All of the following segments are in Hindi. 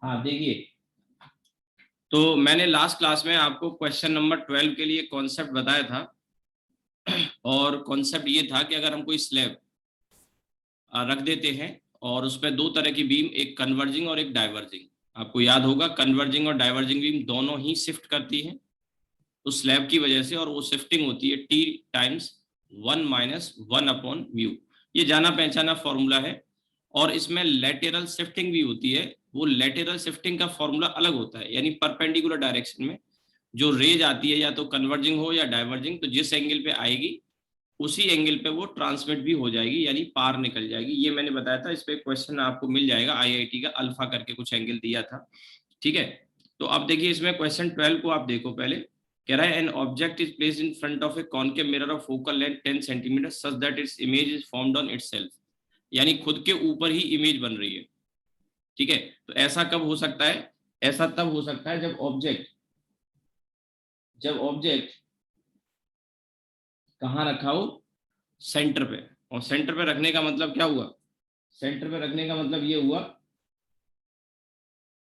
हाँ देखिए, तो मैंने लास्ट क्लास में आपको क्वेश्चन नंबर 12 के लिए कॉन्सेप्ट बताया था और कॉन्सेप्ट ये था कि अगर हम कोई स्लैब रख देते हैं और उसमें दो तरह की बीम, एक कन्वर्जिंग और एक डाइवर्जिंग, आपको याद होगा कन्वर्जिंग और डाइवर्जिंग बीम दोनों ही शिफ्ट करती हैं उस स्लैब की वजह से, और वो शिफ्टिंग होती है T टाइम्स 1-1/μ। ये जाना पहचाना फॉर्मूला है। और इसमें लेटरल शिफ्टिंग भी होती है। वो लेटरल शिफ्टिंग का फॉर्मूला अलग होता है, यानी परपेंडिकुलर डायरेक्शन में जो रेज आती है, या तो कन्वर्जिंग हो या डाइवर्जिंग, तो जिस एंगल पे आएगी उसी एंगल पे वो ट्रांसमिट भी हो जाएगी, यानी पार निकल जाएगी। ये मैंने बताया था। इस पे क्वेश्चन आपको मिल जाएगा, IIT का अल्फा करके कुछ एंगल दिया था। ठीक है, तो अब देखिए इसमें क्वेश्चन 12 को आप देखो। पहले कह रहा है an object is placed in front of A concave mirror of focal length 10 centimetre such that its image is formed on itself, यानी खुद के ऊपर ही इमेज बन रही है। ठीक है, तो ऐसा कब हो सकता है? ऐसा तब हो सकता है जब ऑब्जेक्ट कहाँ रखा हो? सेंटर पे। और सेंटर पे रखने का मतलब क्या हुआ? सेंटर पे रखने का मतलब ये हुआ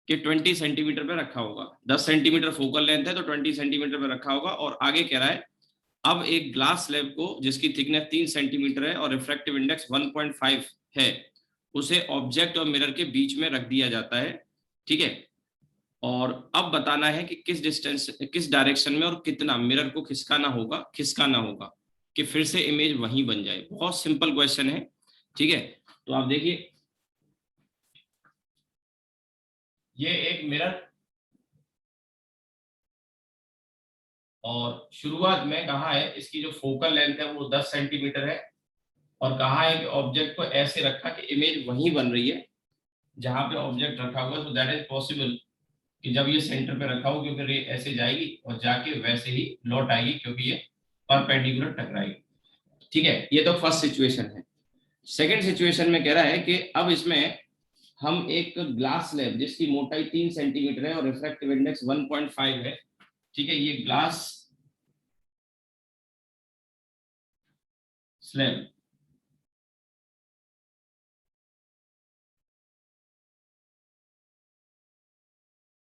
कि 20 सेंटीमीटर पे रखा होगा। 10 सेंटीमीटर फोकल लेंथ है तो 20 सेंटीमीटर पे रखा होगा। और आगे कह रहा है अब एक ग्लास स्लैब को जिसकी थिकनेस 3 सेंटीमीटर है और रिफ्रैक्टिव इंडेक्स 1.5 है, उसे ऑब्जेक्ट और मिरर के बीच में रख दिया जाता है। ठीक है, और अब बताना है कि किस डिस्टेंस, किस डायरेक्शन में और कितना मिरर को खिसकाना होगा कि फिर से इमेज वहीं बन जाए। बहुत सिंपल क्वेश्चन है। ठीक है, तो आप देखिए ये एक मिरर, और शुरुआत में कहा है इसकी जो फोकल लेंथ है वो 10 सेंटीमीटर है, और कहा है कि ऑब्जेक्ट को ऐसे रखा कि इमेज वहीं बन रही है जहां पे ऑब्जेक्ट रखा हुआ है। तो दैट इज पॉसिबल कि जब ये सेंटर पे रखा हो, क्योंकि रे ऐसे जाएगी और जाके वैसे ही लौट आएगी, क्योंकि ये परपेंडिकुलर टकराएगी। ठीक है, ये तो फर्स्ट सिचुएशन है। सेकंड सिचुएशन में कह रहा है कि अब इसमें हम एक ग्लास स्लैब जिसकी मोटाई 3 सेंटीमीटर है और रिफ्रैक्टिव इंडेक्स 1.5 है। ठीक है, ये ग्लास स्लैब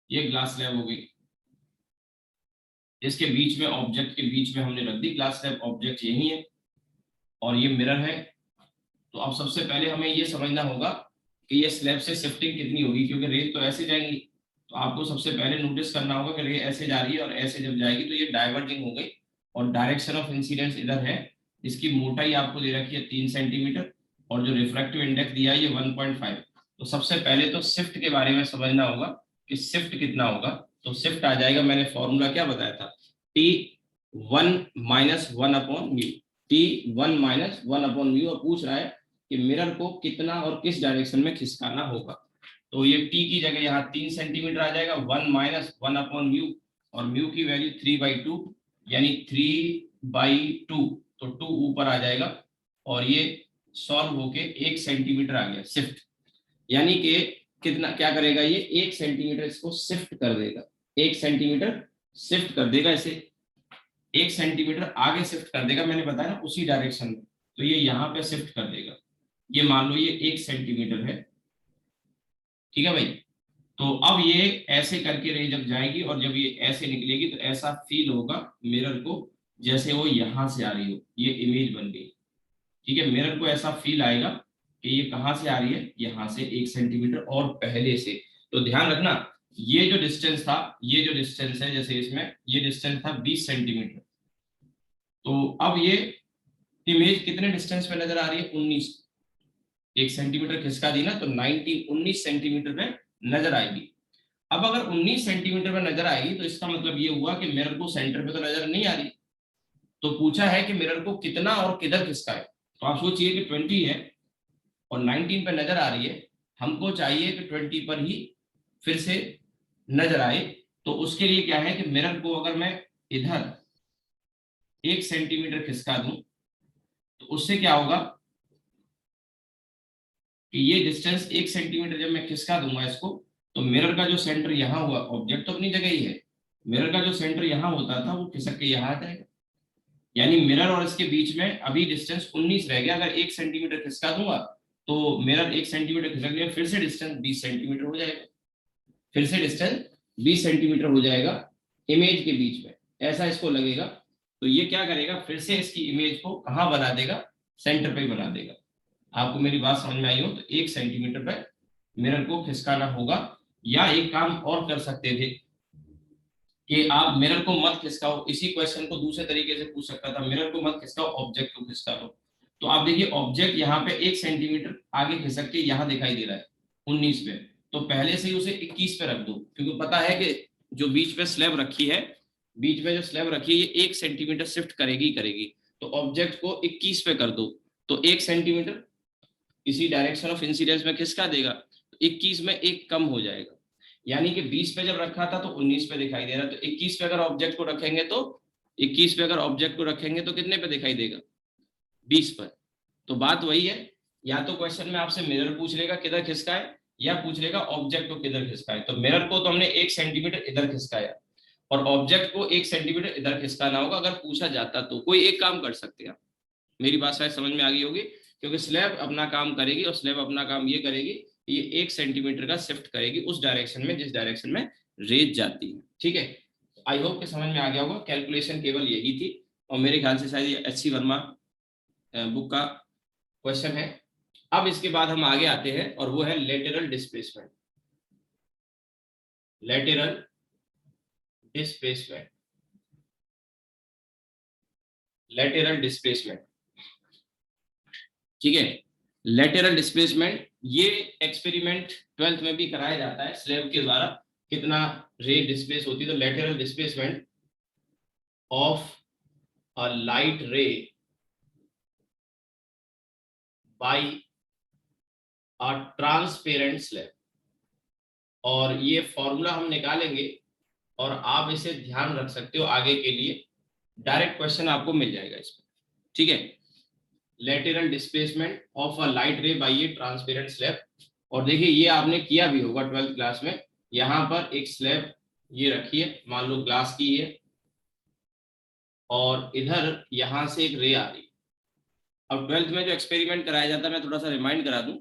ये ग्लास स्लैब हो गई, इसके बीच में ऑब्जेक्ट के बीच में हमने रख दी ग्लास स्लैब। ऑब्जेक्ट यही है और ये मिरर है। तो अब सबसे पहले हमें ये समझना होगा कि ये स्लैब से शिफ्टिंग कितनी होगी, क्योंकि रेज तो ऐसे जाएंगी। तो आपको सबसे पहले नोटिस करना होगा कि रे ऐसे जा रही है और ऐसे जब जाएगी तो ये डाइवर्जिंग हो गई, और डायरेक्शन ऑफ इंसिडेंस इधर है। इसकी मोटाई आपको दे रखी है 3 सेंटीमीटर, और जो रिफ्रैक्टिव इंडेक्स दिया है ये 1.5। तो सबसे पहले तो शिफ्ट के बारे में समझना होगा कि शिफ्ट कितना होगा। तो शिफ्ट आ जाएगा, मैंने फॉर्मूला क्या बताया था, T1-1/μ। T1-1/μ, और पूछ रहा है कि मिरर को कितना और किस डायरेक्शन में खिसकाना होगा। तो ये T की जगह यहाँ 3 सेंटीमीटर आ जाएगा, 1-1/μ, और म्यू की वैल्यू 3/2, यानी 3/2। तो 2 ऊपर आ जाएगा और ये सॉल्व होके 1 सेंटीमीटर आ गया शिफ्ट। यानी कि कितना क्या करेगा, ये 1 सेंटीमीटर इसको शिफ्ट कर देगा। 1 सेंटीमीटर शिफ्ट कर देगा इसे, 1 सेंटीमीटर आगे शिफ्ट कर देगा, मैंने बताया ना उसी डायरेक्शन में। तो ये यहाँ पे शिफ्ट कर देगा। ये मान लो ये 1 सेंटीमीटर है। ठीक है भाई, तो अब ये ऐसे करके रे जब जाएगी और जब ये ऐसे निकलेगी तो ऐसा फील होगा मिरर को जैसे वो यहां से आ रही हो, ये इमेज बन गई। ठीक है, मिरर को ऐसा फील आएगा कि ये कहां से आ रही है, यहां से 1 सेंटीमीटर और पहले से। तो ध्यान रखना, ये जो डिस्टेंस था, ये जो डिस्टेंस है, जैसे इसमें ये डिस्टेंस था 20 सेंटीमीटर। तो अब ये इमेज कितने डिस्टेंस पे नजर आ रही है, 19। 1 सेंटीमीटर खिसका दी ना तो 19 सेंटीमीटर पे नजर आएगी। अब अगर 19 सेंटीमीटर पे नजर आएगी तो इसका मतलब ये हुआ कि मिरर को सेंटर पे तो नजर नहीं आ रही। तो पूछा है कि मिरर को कितना और किधर खिसकाए। तो आप सोचिए कि 20 है और 19 पे नजर आ रही है, हमको चाहिए कि 20 पर ही फिर से नजर आए। तो उसके लिए क्या है कि मिरर को अगर मैं इधर 1 सेंटीमीटर खिसका दूं तो उससे क्या होगा कि ये डिस्टेंस 1 सेंटीमीटर जब मैं खिसका दूंगा इसको, तो मिरर का जो सेंटर यहाँ हुआ, ऑब्जेक्ट तो अपनी जगह ही है, मिरर का जो सेंटर यहाँ होता था वो खिसक के यहाँ आ जाएगा। यानी मिरर और इसके बीच में अभी डिस्टेंस 19 रह गया। अगर 1 सेंटीमीटर खिसका दूंगा तो मिरर 1 सेंटीमीटर खिसक गया, फिर से डिस्टेंस 20 सेंटीमीटर हो जाएगा। फिर से डिस्टेंस 20 सेंटीमीटर हो जाएगा इमेज के बीच में, ऐसा इसको लगेगा। तो ये क्या करेगा, फिर से इसकी इमेज को कहाँ बना देगा, सेंटर पे बना देगा। आपको मेरी बात समझ में आई हो तो 1 सेंटीमीटर पे मिरर को खिसकाना होगा। या एक काम और कर सकते थे कि आप मिरर को मत खिसकाओ, इसी क्वेश्चन को दूसरे तरीके से पूछ सकता था, मिरर को मत खिसकाओ ऑब्जेक्ट को खिसका लो। तो आप देखिए ऑब्जेक्ट यहाँ पे 1 सेंटीमीटर आगे खिसक के यहाँ दिखाई दे रहा है 19 पे, तो पहले से ही उसे 21 पे रख दो, क्योंकि पता है कि जो बीच पे स्लैब रखी है, बीच में जो स्लैब रखी है ये 1 सेंटीमीटर शिफ्ट करेगी करेगी, तो ऑब्जेक्ट को 21 पे कर दो, तो 1 सेंटीमीटर इसी डायरेक्शन ऑफ इंसिडेंस में खिसका देगा, तो 21 में 1 कम हो जाएगा। यानी कि 20 पे जब रखा था तो 19 पे दिखाई दे रहा, तो 21 पे अगर ऑब्जेक्ट को रखेंगे तो 21 पे अगर ऑब्जेक्ट को रखेंगे तो कितने पे दिखाई देगा, 20 पर। तो बात वही है, या तो क्वेश्चन में आपसे मिरर पूछ लेगा किधर खिसकाए, या पूछ लेगा ऑब्जेक्ट को किधर खिसकाए। तो मिरर को तो हमने 1 सेंटीमीटर इधर खिसकाया, और ऑब्जेक्ट को 1 सेंटीमीटर इधर खिसकाना होगा। अगर पूछा जाता तो कोई एक काम कर सकते हैं, मेरी बात शायद समझ में आ गई होगी, क्योंकि स्लैब अपना काम करेगी, और स्लैब अपना काम ये करेगी, ये 1 सेंटीमीटर का शिफ्ट करेगी उस डायरेक्शन में जिस डायरेक्शन में रेज जाती है। ठीक है, आई होप कि समझ में आ गया होगा। कैलकुलेशन केवल यही थी, और मेरे ख्याल से शायद ये एच.सी. वर्मा बुक का क्वेश्चन है। अब इसके बाद हम आगे आते हैं, और वो है lateral displacement. Lateral displacement, lateral displacement, ठीक है। लेटरल डिस्प्लेसमेंट ये एक्सपेरिमेंट 12th में भी कराया जाता है स्लैब के द्वारा, कितना रे डिस्प्लेस होती है। तो lateral displacement of a light ray by a transparent slab, और ये फॉर्मूला हम निकालेंगे, और आप इसे ध्यान रख सकते हो आगे के लिए, डायरेक्ट क्वेश्चन आपको मिल जाएगा इसमें। ठीक है, lateral displacement of a light ray by a transparent slab. और देखिए ये आपने किया भी होगा 12th क्लास में, यहाँ पर एक स्लैब ये रखी है, मान लो ग्लास की है, और इधर यहाँ से एक रे आ रही है। अब 12th में जो एक्सपेरिमेंट कराया जाता है, मैं थोड़ा सा रिमाइंड करा दूं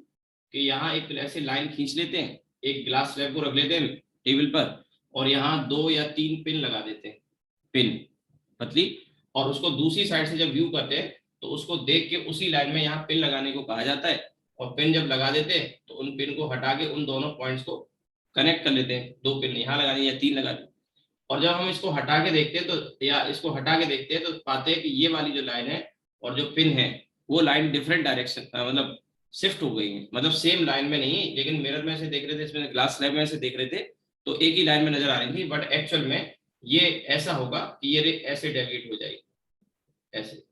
कि यहाँ एक ऐसे लाइन खींच लेते हैं, एक ग्लास स्लैब को रख लेते हैं टेबल पर, और यहाँ 2 या 3 पिन लगा देते हैं, पिन पतली, और उसको दूसरी साइड से जब व्यू करते हैं तो उसको देख के उसी लाइन में यहाँ पिन लगाने को कहा जाता है। और पिन जब लगा देते हैं तो उन पिन को हटा के उन दोनों पॉइंट्स को कनेक्ट कर लेते हैं, 2 पिन यहाँ लगानी या 3 लगानी। और जब हम इसको हटा के देखते हैं तो, या इसको हटा के देखते हैं तो पाते हैं कि ये वाली जो लाइन है और जो पिन है वो लाइन डिफरेंट डायरेक्शन मतलब शिफ्ट हो गई है, मतलब सेम लाइन में नहीं, लेकिन मिरर में से देख रहे थे, इसमें ग्लास स्लैब में से देख रहे थे तो एक ही लाइन में नजर आ रही थी, बट एक्चुअल में ये ऐसा होगा कि ये रे ऐसे डेविएट हो जाएगी, ऐसे,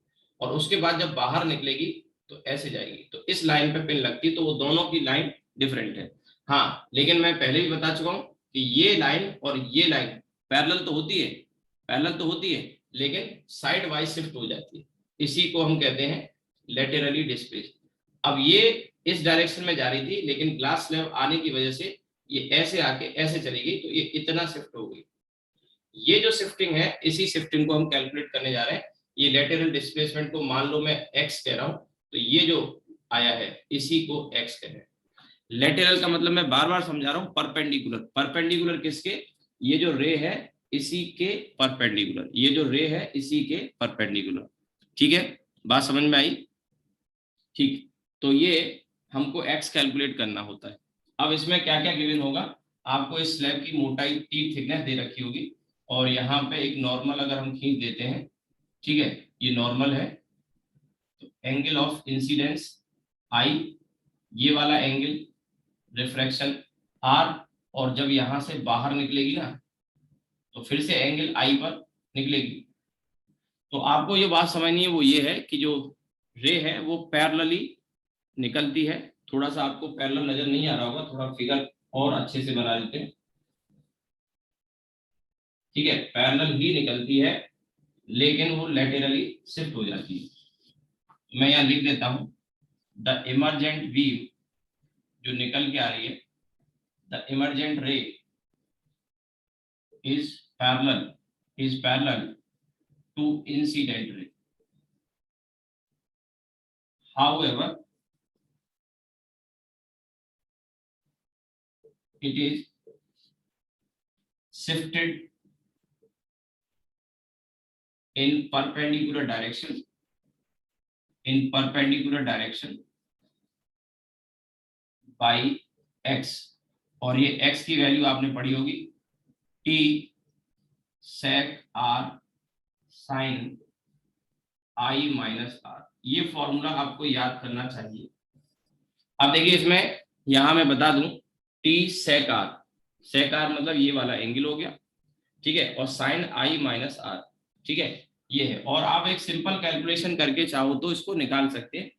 और उसके बाद जब बाहर निकलेगी तो ऐसे जाएगी, तो इस लाइन पे पिन लगती, तो वो दोनों की लाइन डिफरेंट है। हाँ, लेकिन मैं पहले भी बता चुका हूँ कि ये लाइन और ये लाइन पैरेलल तो होती है, पैरेलल तो होती है, लेकिन साइड वाइज शिफ्ट हो जाती है, इसी को हम कहते हैं लेटरली डिस्प्लेस। अब ये इस डायरेक्शन में जा रही थी, लेकिन ग्लास स्लैब आने की वजह से ये ऐसे आके ऐसे चली गई, तो ये इतना शिफ्ट हो गई। ये जो शिफ्टिंग है, इसी शिफ्टिंग को हम कैलकुलेट करने जा रहे हैं। ये लेटरल डिस्प्लेसमेंट को मान लो मैं x कह रहा हूं, तो ये जो आया है इसी को x कह रहे हैं। लेटरल का मतलब मैं बार बार समझा रहा हूं, परपेंडिकुलर। परपेंडिकुलर किसके, ये जो रे है इसी के परपेंडिकुलर, ये जो रे है इसी के परपेंडिकुलर। ठीक है, बात समझ में आई। ठीक, तो ये हमको x कैलकुलेट करना होता है। अब इसमें क्या क्या गिवन होगा, आपको इस स्लैब की मोटाई की थिकनेस दे रखी होगी, और यहाँ पे एक नॉर्मल अगर हम खींच देते हैं, ठीक है, ये नॉर्मल है, तो एंगल ऑफ इंसिडेंस आई, ये वाला एंगल रिफ्रैक्शन आर, और जब यहाँ से बाहर निकलेगी ना तो फिर से एंगल आई पर निकलेगी। तो आपको ये बात समझनी है, वो ये है कि जो रे है वो पैरेलली निकलती है। थोड़ा सा आपको पैरेलल नजर नहीं आ रहा होगा, थोड़ा फिगर और अच्छे से बना देते हैं। ठीक है, पैरेलल ही निकलती है, लेकिन वो लेटरली शिफ्ट हो जाती है। मैं यहाँ लिख देता हूं, द इमरजेंट वेव जो निकल के आ रही है, the emergent ray is parallel to incident ray. However, it is shifted in perpendicular direction by x, और ये x की वैल्यू आपने पढ़ी होगी t sec r sin i minus r। ये फॉर्मूला आपको याद करना चाहिए। अब देखिए इसमें यहां मैं बता दूं t sec r मतलब ये वाला एंगल हो गया, ठीक है, और साइन i माइनस r, ठीक है, ये है। और आप एक सिंपल कैलकुलेशन करके चाहो तो इसको निकाल सकते हैं।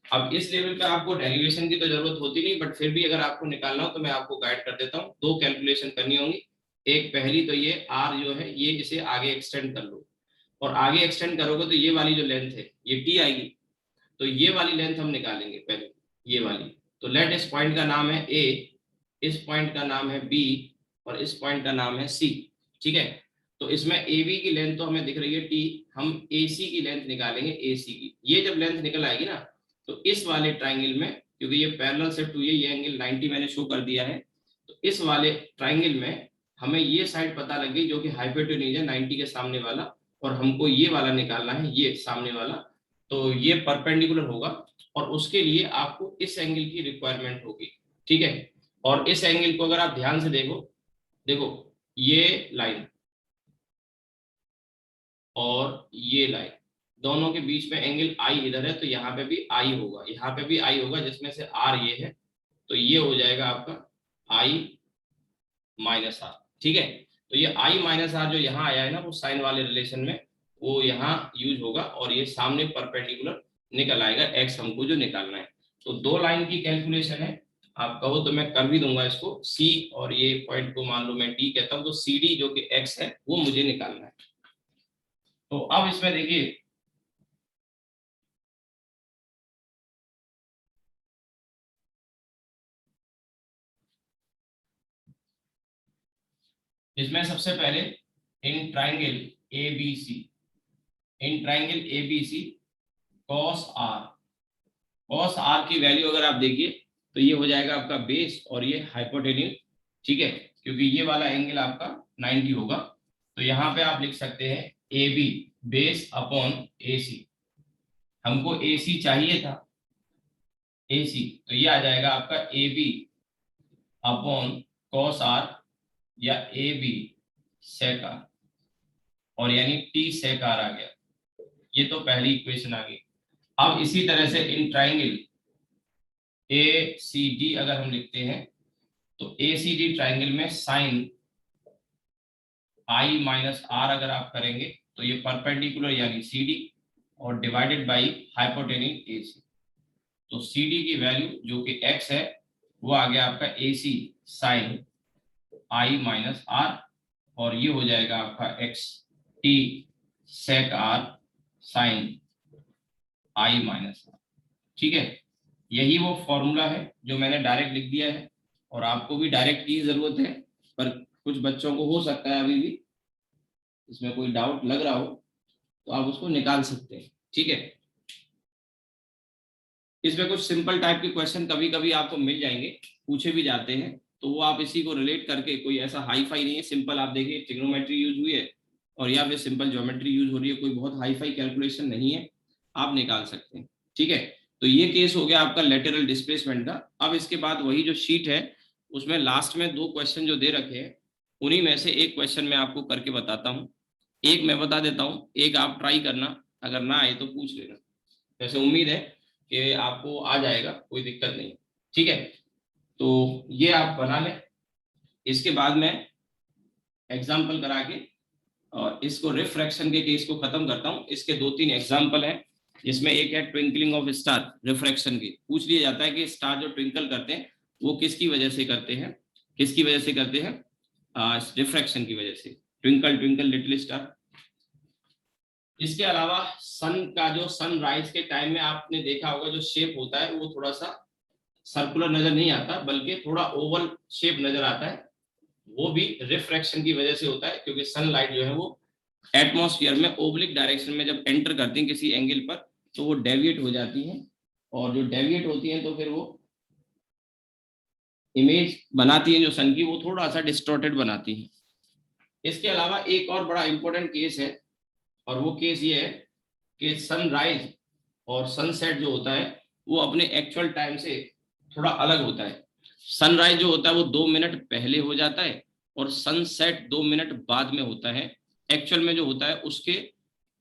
अब इस लेवल पे आपको डेरिवेशन की तो जरूरत होती नहीं, बट फिर भी अगर आपको निकालना हो तो मैं आपको गाइड कर देता हूँ। दो कैलकुलेशन करनी होंगी। एक पहली तो ये r जो है ये इसे आगे एक्सटेंड कर लो, और आगे एक्सटेंड करोगे तो ये वाली जो लेंथ है ये t आएगी, तो ये वाली लेंथ हम निकालेंगे पहले, ये वाली। तो लेट इस पॉइंट का नाम है a, इस पॉइंट का नाम है b, और इस पॉइंट का नाम है c, ठीक है। तो इसमें AB की लेंथ तो हमें दिख रही है t, हम AC की लेंथ निकालेंगे, AC की। ये जब लेंथ निकल आएगी ना तो इस वाले ट्राइंगल में, क्योंकि ये पैरेलल शिफ्ट हुई है, ये एंगल 90 मैंने शो कर दिया है, तो इस वाले ट्राइंगल में हमें ये साइड पता लग गई जो कि हाइपोटेन्यूज है 90 के सामने वाला, और हमको ये वाला निकालना है, ये सामने वाला, तो ये परपेंडिकुलर होगा, और उसके लिए आपको इस एंगल की रिक्वायरमेंट होगी, ठीक है। और इस एंगल को अगर आप ध्यान से देखो ये लाइन और ये लाइन दोनों के बीच में एंगल आई इधर है, तो यहाँ पे भी आई होगा, यहाँ पे भी आई होगा, जिसमें से आर ये है, तो ये हो जाएगा आपका आई माइनस आर, ठीक है। तो ये आई माइनस आर जो यहाँ आया है ना, वो साइन वाले रिलेशन में वो यहाँ यूज होगा, और ये सामने परपेंडिकुलर निकल आएगा एक्स हमको जो निकालना है। तो दो लाइन की कैलकुलेशन है, आप कहो तो मैं कर भी दूंगा इसको। सी और ये पॉइंट को मान लो मैं डी कहता हूँ, तो सी डी जो कि एक्स है वो मुझे निकालना है। तो अब इसमें देखिए इसमें सबसे पहले in triangle ABC cos r की वैल्यू अगर आप देखिए तो ये हो जाएगा आपका बेस और ये हाइपोटेन्यूज, ठीक है, क्योंकि ये वाला एंगल आपका 90 होगा। तो यहाँ पे आप लिख सकते हैं ए बी बेस अपॉन ए सी, हमको ए सी चाहिए था, ए सी, तो ये आ जाएगा आपका A B upon cos r या ए बी सेक आर, और यानी टी सेक आर आ गया। ये तो पहली इक्वेशन आ गई। अब इसी तरह से in triangle A C D अगर हम लिखते हैं तो ए सी डी ट्राइंगल में साइन आई माइनस आर अगर आप करेंगे तो ये परपेंडिकुलर यानी सी डी और डिवाइडेड बाई हाइपोटेन्यूज ए सी। तो सी डी की वैल्यू जो कि एक्स है वो आ गया आपका A C sine i minus r, और ये हो जाएगा आपका x t sec r sine i minus r, ठीक है। यही वो फॉर्मूला है जो मैंने डायरेक्ट लिख दिया है, और आपको भी डायरेक्ट की जरूरत है, पर कुछ बच्चों को हो सकता है अभी भी इसमें कोई डाउट लग रहा हो तो आप उसको निकाल सकते हैं, ठीक है। इसमें कुछ सिंपल टाइप के क्वेश्चन कभी कभी आपको मिल जाएंगे, पूछे भी जाते हैं, तो वो आप इसी को रिलेट करके, कोई ऐसा हाई फाई नहीं है, सिंपल आप देखिए ट्रिग्नोमेट्री यूज हुई है और या फिर सिंपल ज्योमेट्री यूज हो रही है, कोई बहुत हाई फाई कैलकुलेशन नहीं है, आप निकाल सकते हैं, ठीक है। तो ये केस हो गया आपका लेटरल डिस्प्लेसमेंट का। अब इसके बाद वही जो शीट है उसमें लास्ट में दो क्वेश्चन जो दे रखे हैं उन्हीं में से एक क्वेश्चन मैं आपको करके बताता हूँ, एक मैं बता देता हूँ, एक आप ट्राई करना, अगर ना आए तो पूछ लेना। वैसे उम्मीद है कि आपको आ जाएगा, कोई दिक्कत नहीं, ठीक है। तो ये आप बना लें, इसके बाद मैं एग्जाम्पल करा के और इसको रिफ्रैक्शन के केस को खत्म करता हूँ। इसके दो तीन एग्जाम्पल हैं, जिसमें एक है ट्विंकलिंग ऑफ स्टार, रिफ्रैक्शन की। पूछ लिया जाता है कि स्टार जो ट्विंकल करते हैं वो किसकी वजह से करते हैं, किसकी वजह से करते हैं, रिफ्रैक्शन की वजह से। Twinkle twinkle little star. इसके अलावा सन का जो सनराइज के टाइम में आपने देखा होगा जो शेप होता है वो थोड़ा सा सर्कुलर नजर नहीं आता, बल्कि थोड़ा ओवल शेप नजर आता है, वो भी रिफ्रैक्शन की वजह से होता है, क्योंकि सनलाइट जो है वो एटमॉस्फेयर में ओब्लिक डायरेक्शन में जब एंटर करती हैं किसी एंगल पर तो वो डेविएट हो जाती हैं, और जो डेविएट होती हैं तो फिर वो इमेज बनाती हैं जो सन की, वो थोड़ा सा डिस्टॉर्टेड बनाती हैं। इसके अलावा एक और बड़ा इंपॉर्टेंट केस है, और वो केस ये है कि सनराइज और सनसेट जो होता है वो अपने एक्चुअल टाइम से थोड़ा अलग होता है। सनराइज जो होता है वो 2 मिनट पहले हो जाता है, और सनसेट 2 मिनट बाद में होता है। एक्चुअल में जो होता है उसके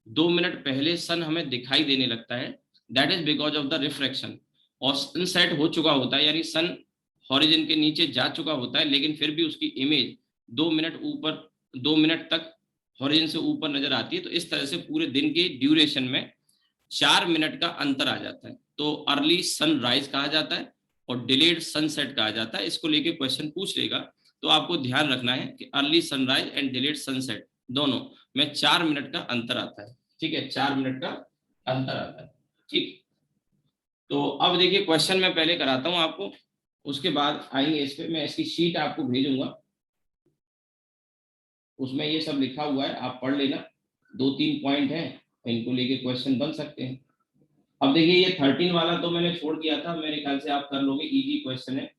2 मिनट पहले सन हमें दिखाई देने लगता है, that is because of the refraction. और सनसेट हो चुका होता है, यानी सन हॉरिजन के नीचे जा चुका होता है, लेकिन फिर भी उसकी इमेज 2 मिनट ऊपर, 2 मिनट तक हॉरिजन से ऊपर नजर आती है। तो इस तरह से पूरे दिन के ड्यूरेशन में 4 मिनट का अंतर आ जाता है। तो अर्ली सनराइज कहा जाता है और डिलेड सनसेट कहा जाता है। इसको लेके क्वेश्चन पूछ लेगा, तो आपको ध्यान रखना है कि early sunrise and delayed sunset दोनों में 4 मिनट का अंतर आता है। ठीक है, 4 मिनट का अंतर आता है। ठीक, तो अब देखिए क्वेश्चन मैं पहले कराता हूं आपको, उसके बाद आएंगे इस पे। मैं इसकी शीट आपको भेजूंगा, उसमें ये सब लिखा हुआ है, आप पढ़ लेना। 2-3 पॉइंट हैं, इनको लेके क्वेश्चन बन सकते हैं। अब देखिए ये 13 वाला तो मैंने छोड़ दिया था, मेरे ख्याल से आप कर लोगे, इजी क्वेश्चन है।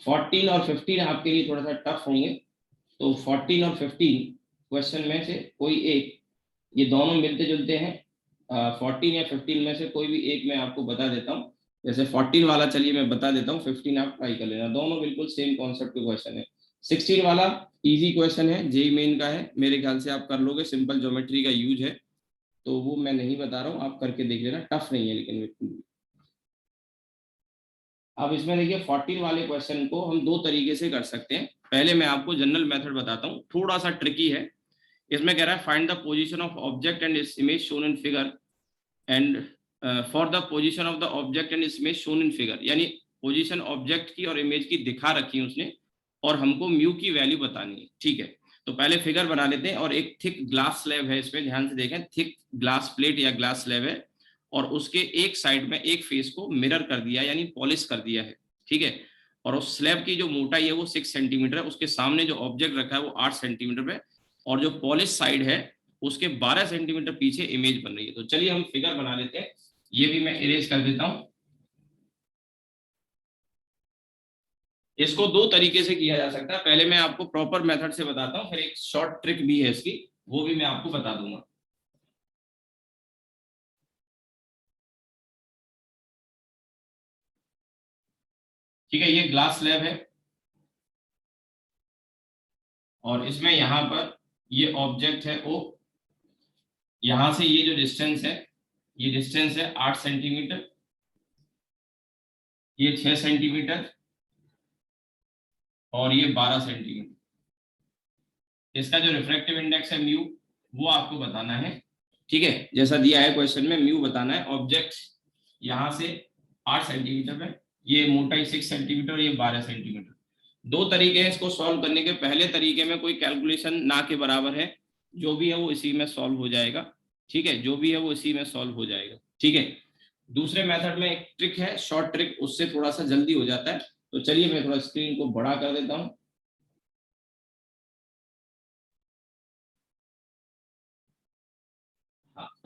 14 और 15 आपके लिए थोड़ा सा टफ होंगे। तो 14 और 15 क्वेश्चन में से कोई एक, ये दोनों मिलते जुलते हैं। 14 या 15 में से कोई भी एक मैं आपको बता देता हूँ। जैसे 14 वाला चलिए मैं बता देता हूँ, 15 आप ट्राई कर लेना, दोनों बिल्कुल सेम कॉन्सेप्ट के क्वेश्चन है। 16 वाला इजी क्वेश्चन है, जेई मेन का है, मेरे ख्याल से आप कर लोगे, सिंपल ज्योमेट्री का यूज है, तो वो मैं नहीं बता रहा हूँ, आप करके देख लेना, टफ नहीं है लेकिन। अब इसमें देखिए 14 वाले क्वेश्चन को हम दो तरीके से कर सकते हैं। पहले मैं आपको जनरल मेथड बताता हूँ, थोड़ा सा ट्रिकी है। इसमें कह रहा है find the position of object and its image shown in figure, and for the position of the object and its image shown in figure, यानी पोजीशन ऑब्जेक्ट की और इमेज की दिखा रखी है उसने, और हमको म्यू की वैल्यू बतानी है। ठीक है, तो पहले फिगर बना लेते हैं। और एक थिक ग्लास स्लैब है, इसमें ध्यान से देखें, थिक ग्लास प्लेट या ग्लास स्लैब है, और उसके एक साइड में एक फेस को मिरर कर दिया, यानी पॉलिश कर दिया है। ठीक है, और उस स्लैब की जो मोटाई है वो 6 सेंटीमीटर है, उसके सामने जो ऑब्जेक्ट रखा है वो 8 सेंटीमीटर पे, और जो पॉलिश साइड है उसके 12 सेंटीमीटर पीछे इमेज बन रही है। तो चलिए हम फिगर बना लेते हैं, ये भी मैं इरेज कर देता हूं। इसको दो तरीके से किया जा सकता है, पहले मैं आपको प्रॉपर मेथड से बताता हूँ, फिर एक शॉर्ट ट्रिक भी है इसकी, वो भी मैं आपको बता दूंगा। ठीक है, ये ग्लास स्लैब है, और इसमें यहाँ पर ये ऑब्जेक्ट है ओ, यहाँ से ये जो डिस्टेंस है, ये डिस्टेंस है 8 सेंटीमीटर, ये 6 सेंटीमीटर, और ये 12 सेंटीमीटर। इसका जो रिफ्रैक्टिव इंडेक्स है म्यू, वो आपको बताना है। ठीक है, जैसा दिया है क्वेश्चन में, म्यू बताना है। ऑब्जेक्ट यहाँ से 8 सेंटीमीटर में, ये मोटाई 6 सेंटीमीटर और ये 12 सेंटीमीटर। दो तरीके हैं इसको सॉल्व करने के। पहले तरीके में कोई कैलकुलेशन ना के बराबर है, जो भी है वो इसी में सॉल्व हो जाएगा। ठीक है, जो भी है वो इसी में सॉल्व हो जाएगा। ठीक है, दूसरे मेथड में एक ट्रिक है, शॉर्ट ट्रिक, उससे थोड़ा सा जल्दी हो जाता है। तो चलिए मैं थोड़ा स्क्रीन को बड़ा कर देता हूँ।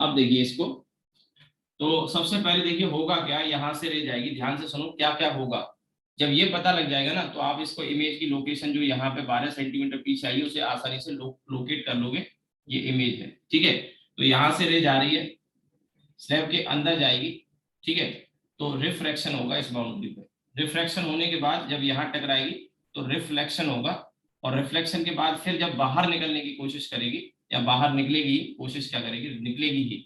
अब देखिए इसको, तो सबसे पहले देखिए होगा क्या, यहां से रे जाएगी, ध्यान से सुनो क्या क्या होगा। जब ये पता लग जाएगा ना, तो आप इसको इमेज की लोकेशन जो यहाँ पे 12 सेंटीमीटर पीछे आई है उसे आसानी से लोकेट कर लोगे। ये इमेज है। ठीक है, तो यहाँ से रे जा रही है, स्लैब के अंदर जाएगी। ठीक है, तो रिफ्रैक्शन होगा इस बाउंड्री पे। रिफ्रैक्शन होने के बाद जब यहाँ टकराएगी तो रिफ्लेक्शन होगा, और रिफ्लेक्शन के बाद फिर जब बाहर निकलने की कोशिश करेगी, या बाहर निकलेगी, कोशिश क्या करेगी, निकलेगी ही।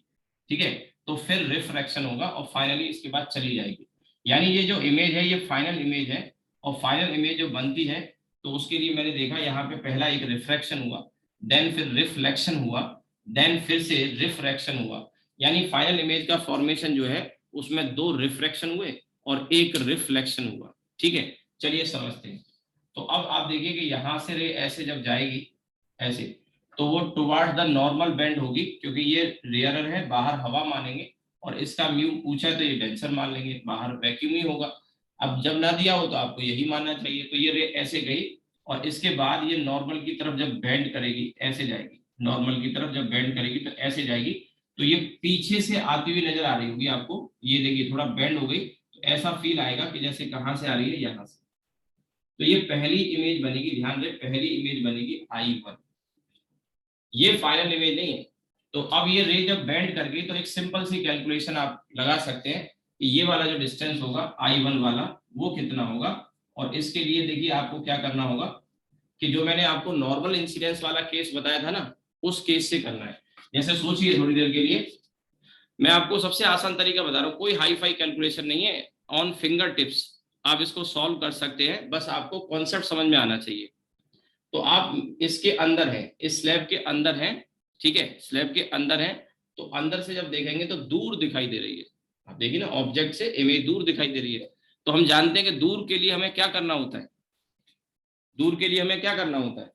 ठीक है, तो फिर रिफ्रैक्शन होगा, और फाइनली इसके बाद चली जाएगी। यानी ये जो इमेज है ये फाइनल इमेज है, और फाइनल इमेज जो बनती है, तो उसके लिए मैंने देखा यहाँ पे पहला एक रिफ्रैक्शन हुआ, देन फिर रिफ्लेक्शन हुआ, देन फिर से रिफ्रैक्शन हुआ। यानी फाइनल इमेज का फॉर्मेशन जो है उसमें 2 रिफ्रैक्शन हुए और एक रिफ्लेक्शन हुआ। ठीक है, चलिए समझते हैं। तो अब आप देखिए कि यहां से रे ऐसे जब जाएगी, ऐसे, तो वो टुवार्ड द नॉर्मल बेंड होगी, क्योंकि ये रेयरर है, बाहर हवा मानेंगे, और इसका म्यू पूछा तो ये डेंसर मान लेंगे, बाहर वैक्यूम ही होगा। अब जब ना दिया हो तो आपको यही मानना चाहिए। तो ये रे ऐसे गई, और इसके बाद ये नॉर्मल की तरफ जब बेंड करेगी ऐसे जाएगी, नॉर्मल की तरफ जब बेंड करेगी तो ऐसे जाएगी। तो ये पीछे से आती हुई नजर आ रही होगी आपको, ये देखिए थोड़ा बेंड हो गई, तो ऐसा फील आएगा कि जैसे कहां से आ रही है, यहाँ से। तो ये पहली इमेज बनेगी, ध्यान रहे, पहली इमेज बनेगी I1। ये फाइनल इमेज नहीं है। तो अब ये रे जब बेंड कर गई तो एक सिंपल सी कैलकुलेशन आप लगा सकते हैं कि ये वाला जो डिस्टेंस होगा I1 वाला वो कितना होगा। और इसके लिए देखिए आपको क्या करना होगा कि जो मैंने आपको नॉर्मल इंसिडेंस वाला केस बताया था ना, उस केस से करना है। जैसे सोचिए थोड़ी देर के लिए, मैं आपको सबसे आसान तरीका बता रहा हूँ, कोई हाई फाई कैलकुलेशन नहीं है, ऑन फिंगर टिप्स आप इसको सॉल्व कर सकते हैं, बस आपको कॉन्सेप्ट समझ में आना चाहिए। तो आप इसके अंदर हैं, इस स्लैब के अंदर हैं, ठीक है, स्लैब के अंदर हैं। तो अंदर से जब देखेंगे तो दूर दिखाई दे रही है, आप देखिए ना ऑब्जेक्ट से इमेज दूर दिखाई दे रही है। तो हम जानते हैं कि दूर के लिए हमें क्या करना होता है, दूर के लिए हमें क्या करना होता है,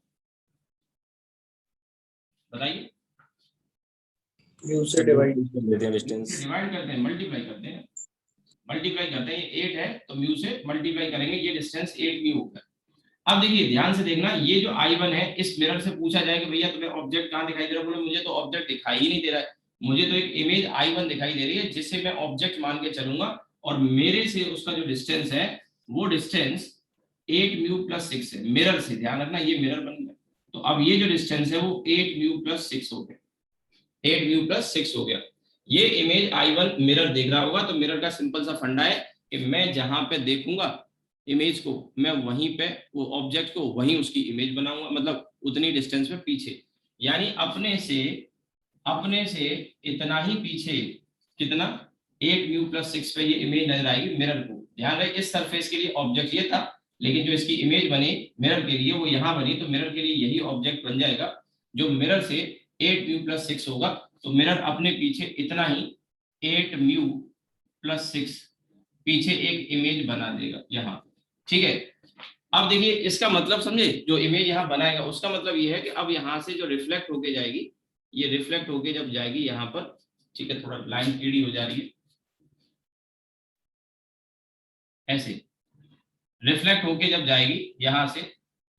बताइए। म्यू से डिवाइड कर देते हैं डिस्टेंस, डिवाइड करते हैं, मल्टीप्लाई करते हैं, मल्टीप्लाई करते हैं। ये 8 है तो म्यू से मल्टीप्लाई करेंगे, ये डिस्टेंस 8 म्यू होगा। अब देखिए ध्यान से देखना, ये जो I1 है, इस मिरर से पूछा जाए कि भैया तुम्हें ऑब्जेक्ट कहाँ दिखाई दे रहा है, बोले मुझे तो ऑब्जेक्ट दिखाई ही नहीं दे रहा है, मुझे तो एक इमेज I1 दिखाई दे रही है जिसे मैं ऑब्जेक्ट मान के चलूंगा, और मेरे से उसका जो डिस्टेंस है वो डिस्टेंस 8 म्यू प्लस 6 है। मिरर से ध्यान रखना, ये मिरर बन गया, तो अब ये जो डिस्टेंस है वो 8 म्यू प्लस 6 हो गया, 8 म्यू प्लस 6 हो गया। ये इमेज I1 मिरर देख रहा होगा, तो मिरर का सिंपल सा फंडा है कि मैं जहां पे देखूंगा इमेज को, मैं वहीं पे वो ऑब्जेक्ट को वहीं उसकी इमेज बनाऊंगा, मतलब उतनी डिस्टेंस पे पीछे, यानी अपने से इतना ही पीछे, कितना 8 म्यू प्लस 6 पे ये इमेज नजर आएगी मिरर को। ध्यान रहे इस सरफेस के लिए ऑब्जेक्ट ये था, लेकिन जो इसकी इमेज बनी मिरर के लिए वो यहाँ बनी, तो मिरर के लिए यही ऑब्जेक्ट बन जाएगा जो मिरर से 8 म्यू प्लस 6 होगा। तो मिरर अपने पीछे इतना ही 8 म्यू प्लस 6 पीछे एक इमेज बना देगा यहाँ, ठीक है। अब देखिए इसका मतलब समझे, जो इमेज यहाँ बनाएगा उसका मतलब ये है कि अब यहाँ से जो रिफ्लेक्ट होके जाएगी, ये रिफ्लेक्ट होके जब जाएगी यहाँ पर, ठीक है, थोड़ा लाइन टेढ़ी हो जा रही है, ऐसे रिफ्लेक्ट होके जब जाएगी यहाँ से,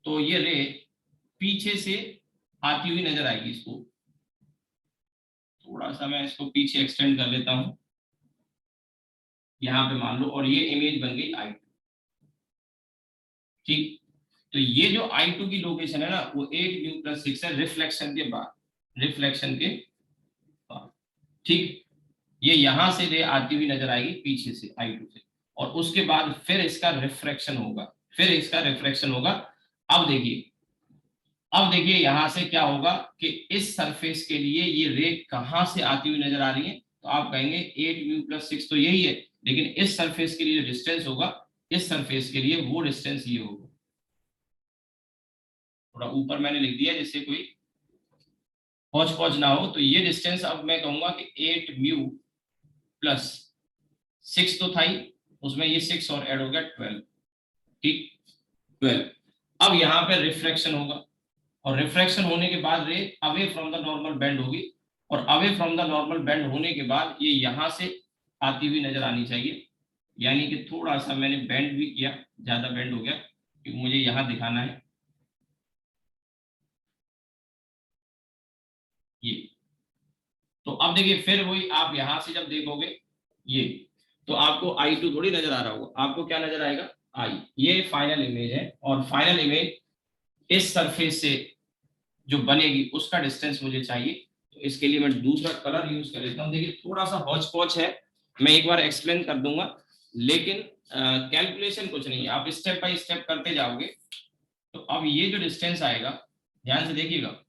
तो ये रे पीछे से आती हुई नजर आएगी। इसको थोड़ा सा मैं इसको पीछे एक्सटेंड कर लेता हूं, यहाँ पे मान लो, और ये इमेज बन गई I2, ठीक। तो ये जो I2 की लोकेशन है ना वो 8 म्यू प्लस 6 है रिफ्लेक्शन के बाद, रिफ्लेक्शन के बाद, ठीक। ये यहां से रे आती हुई नजर आएगी पीछे से I2 से, और उसके बाद फिर इसका रिफ्रैक्शन होगा, फिर इसका रिफ्रैक्शन होगा। अब देखिए यहां से क्या होगा कि इस सरफेस के लिए ये रे कहां से आती हुई नजर आ रही है, तो आप कहेंगे 8 म्यू प्लस 6 तो यही है, लेकिन इस सरफेस के लिए जो डिस्टेंस होगा, इस सरफेस के लिए वो डिस्टेंस ये होगा, थोड़ा ऊपर मैंने लिख दिया जिससे कोई पहुंच पहुंच ना हो। तो ये डिस्टेंस अब मैं कहूंगा कि 8 म्यू प्लस 6 तो था ही, उसमें ये 6 और ऐड हो गया 12, ठीक, 12। अब यहाँ पे रिफ्रैक्शन होगा, और रिफ्रैक्शन होने के बाद रे away from the normal bend होगी, और away from the normal bend होने के बाद ये यहां से आती हुई नजर आनी चाहिए, यानी कि थोड़ा सा मैंने बेंड भी किया, ज्यादा बेंड हो गया क्योंकि मुझे यहां दिखाना है ये। तो अब देखिए फिर वही आप यहां से जब देखोगे ये, तो आपको I2 थोड़ी नजर आ रहा होगा, आपको क्या नजर आएगा I। ये फाइनल इमेज है, और फाइनल इमेज इस सरफेस से जो बनेगी उसका डिस्टेंस मुझे चाहिए। तो इसके लिए मैं दूसरा कलर यूज कर लेता हूँ। देखिए थोड़ा सा हौच पौच है, मैं एक बार एक्सप्लेन कर दूंगा, लेकिन कैलकुलेशन कुछ नहीं है, आप स्टेप बाय स्टेप करते जाओगे। तो अब ये जो डिस्टेंस आएगा, ध्यान से देखिएगा,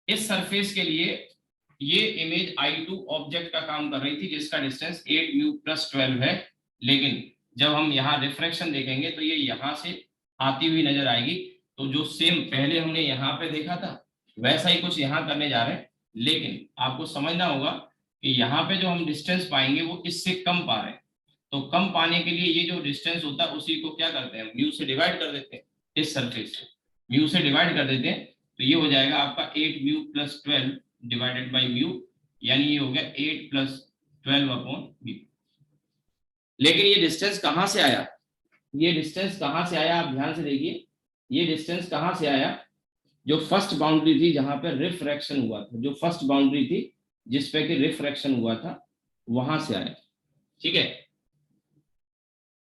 इस सरफेस के लिए ये इमेज I2 ऑब्जेक्ट का काम कर रही थी जिसका डिस्टेंस 8 म्यू प्लस 12 है, लेकिन जब हम यहाँ रिफ्रैक्शन देखेंगे तो ये यहाँ से आती हुई नजर आएगी। तो जो सेम पहले हमने यहाँ पे देखा था वैसा ही कुछ यहाँ करने जा रहे हैं, लेकिन आपको समझना होगा कि यहाँ पे जो हम डिस्टेंस पाएंगे वो इससे कम पा रहे हैं। तो कम पाने के लिए ये जो डिस्टेंस होता है उसी को क्या करते हैं, म्यू से डिवाइड कर देते हैं, इस सरफेस से म्यू से डिवाइड कर देते हैं। तो ये हो जाएगा आपका 8 mu plus 12 divided by mu, यानी ये हो गया 8 प्लस 12 अपॉन म्यू। लेकिन ये डिस्टेंस कहां से आया, ये डिस्टेंस कहां से आया, आप ध्यान से देखिए, ये डिस्टेंस कहां से आया, जो फर्स्ट बाउंड्री थी जहां पर रिफ्रैक्शन हुआ था, जो फर्स्ट बाउंड्री थी जिस पे कि रिफ्रैक्शन हुआ था वहां से आया, ठीक है।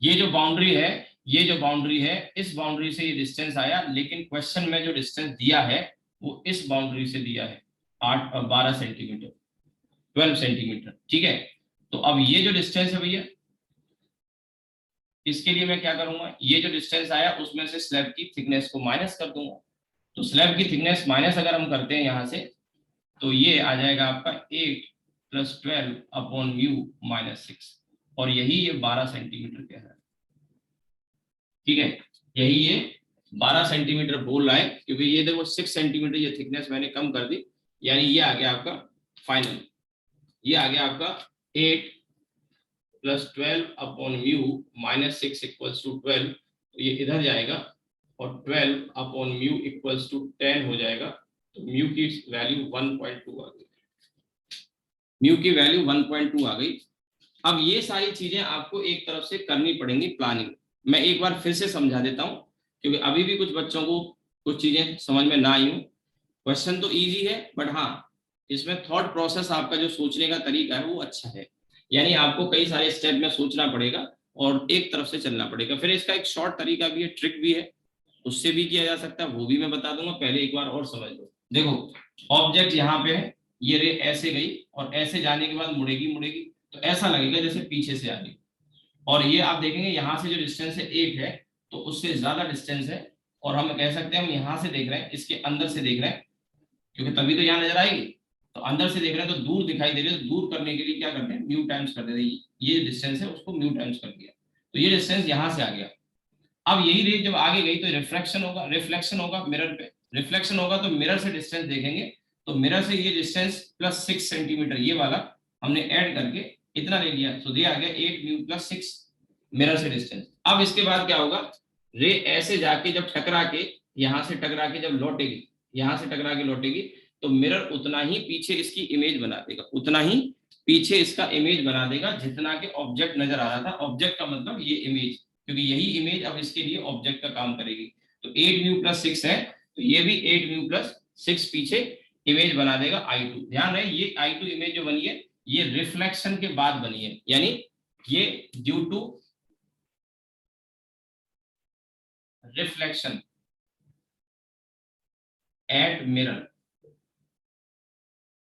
ये जो बाउंड्री है, इस बाउंड्री से ये डिस्टेंस आया, लेकिन क्वेश्चन में जो डिस्टेंस दिया है वो इस बाउंड्री से दिया है 8 और 12 सेंटीमीटर, 12 सेंटीमीटर, ठीक है। तो अब ये जो डिस्टेंस है भैया, इसके लिए मैं क्या करूंगा, ये जो डिस्टेंस आया उसमें से स्लैब की थिकनेस को माइनस कर दूंगा। तो स्लैब की थिकनेस माइनस अगर हम करते हैं यहाँ से, तो ये आ जाएगा आपका 8 + 12 अपॉन म्यू माइनस 6, और यही ये 12 सेंटीमीटर कह रहा है, ठीक है। यही ये 12 सेंटीमीटर बोल रहा है, क्योंकि ये देखो 6 सेंटीमीटर ये थिकनेस मैंने कम कर दी, यानी ये आ गया आपका फाइनल, ये आ गया आपका 8 + 12 upon mu minus 6 equals to 12, तो ये इधर जाएगा और 12 अपॉन म्यू इक्वल्स टू 10 हो जाएगा। तो म्यू की वैल्यू 1.2 आ गई, म्यू की वैल्यू 1.2 आ गई। अब ये सारी चीजें आपको एक तरफ से करनी पड़ेंगी प्लानिंग। मैं एक बार फिर से समझा देता हूं, क्योंकि अभी भी कुछ बच्चों को कुछ चीजें समझ में ना आई हो। क्वेश्चन तो इजी है, बट हाँ, इसमें थॉट प्रोसेस आपका जो सोचने का तरीका है वो अच्छा है, यानी आपको कई सारे स्टेप में सोचना पड़ेगा और एक तरफ से चलना पड़ेगा। फिर इसका एक शॉर्ट तरीका भी है, ट्रिक भी है, उससे भी किया जा सकता है, वो भी मैं बता दूंगा। पहले एक बार और समझ लो। देखो ऑब्जेक्ट यहाँ पे है, ये रे ऐसे गई और ऐसे जाने के बाद मुड़ेगी, तो ऐसा लगेगा जैसे पीछे से आ रही, और ये आप देखेंगे यहाँ से जो डिस्टेंस है 8 है, तो उससे ज्यादा डिस्टेंस है, और हम कह सकते हैं हम यहाँ से देख रहे हैं, इसके अंदर से देख रहे हैं, क्योंकि तभी तो यहाँ नजर आएगी। तो अंदर से देख रहे हैं तो दूर दिखाई दे रही है, तो दूर करने के लिए क्या करते हैं, म्यू टाइम्स कर देते हैं, ये डिस्टेंस है उसको म्यू टाइम्स कर दिया, तो ये डिस्टेंस यहाँ से आ गया। अब यही रे जब आगे गई तो रिफ्लेक्शन होगा, रिफ्लेक्शन होगा मिरर पे, रिफ्लेक्शन होगा तो मिरर से डिस्टेंस देखेंगे, तो मिरर से ये डिस्टेंस +6 सेंटीमीटर ये वाला हमने ऐड करके इतना ले लिया, तो ये आ गया 8 म्यू + 6 मिरर से डिस्टेंस। अब इसके बाद क्या होगा, रे ऐसे जाके जब टकरा के, यहाँ से टकरा के जब लौटेगी, यहाँ से टकरा के लौटेगी, तो मिरर उतना ही पीछे इसकी इमेज बना देगा, उतना ही पीछे इसका इमेज बना देगा जितना के ऑब्जेक्ट नजर आ रहा था। ऑब्जेक्ट का मतलब ये इमेज, क्योंकि यही इमेज अब इसके लिए ऑब्जेक्ट का काम करेगी। तो 8 म्यू + 6 है, तो ये भी 8 म्यू + 6 पीछे इमेज बना देगा I2। ध्यान रहे ये I2 इमेज जो बनी है ये रिफ्लेक्शन के बाद बनी है, यानी ये due to reflection at mirror,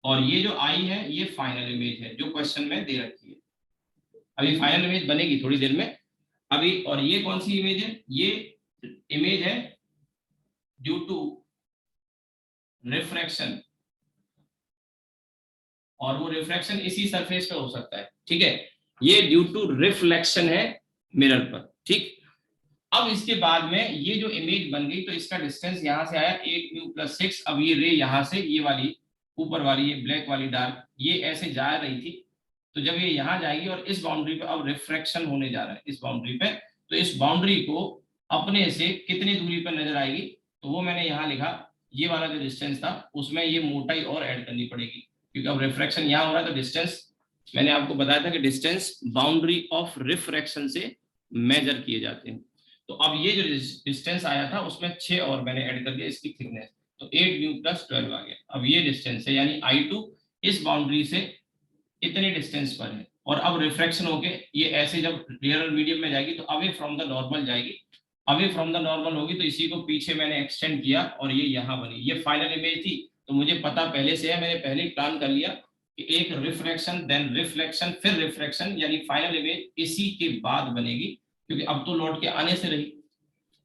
और ये जो आई है ये फाइनल इमेज है जो क्वेश्चन में दे रखी है। अभी फाइनल इमेज बनेगी थोड़ी देर में अभी। और ये कौन सी इमेज है, ये इमेज है ड्यू टू रिफ्रैक्शन, और वो रिफ्रैक्शन इसी सरफेस पे हो सकता है, ठीक है। ये ड्यू टू रिफ्लेक्शन है मिरर पर, ठीक। अब इसके बाद में ये जो इमेज बन गई, तो इसका डिस्टेंस यहाँ से आया 8 म्यू + 6। अब ये रे यहाँ से, ये वाली ऊपर वाली, ये ब्लैक वाली डार्क, ये ऐसे जा रही थी, तो जब ये यहाँ जाएगी और इस बाउंड्री पे अब रिफ्रैक्शन होने जा रहा है इस बाउंड्री पे, तो इस बाउंड्री को अपने से कितनी दूरी पर नजर आएगी, तो वो मैंने यहाँ लिखा, ये वाला जो डिस्टेंस था उसमें ये मोटाई और ऐड करनी पड़ेगी, क्योंकि अब रिफ्रैक्शन यहाँ हो रहा है। तो डिस्टेंस मैंने आपको बताया था कि डिस्टेंस बाउंड्री ऑफ रिफ्रैक्शन से मेजर किए जाते हैं। तो अब ये जो डिस्टेंस आया था उसमें 6 और मैंने ऐड कर दिया इसकी थिकनेस, तो 8 म्यू + 12 आ गया। अब ये डिस्टेंस है, यानी I2 इस बाउंड्री से इतने डिस्टेंस पर है, और अब रिफ्रैक्शन होके ये ऐसे जब रियल मीडियम में जाएगी तो अवे फ्रॉम द नॉर्मल जाएगी, अवे फ्रॉम द नॉर्मल होगी, तो इसी को पीछे मैंने एक्सटेंड किया और ये यहाँ बनी। ये फाइनल इमेज थी, तो मुझे पता पहले से है, मैंने पहले ही प्लान कर लिया कि एक रिफ्रैक्शन देन रिफ्लेक्शन फिर रिफ्रैक्शन, यानी फाइनल इमेज इसी के बाद बनेगी, क्योंकि अब तो लौट के आने से रही।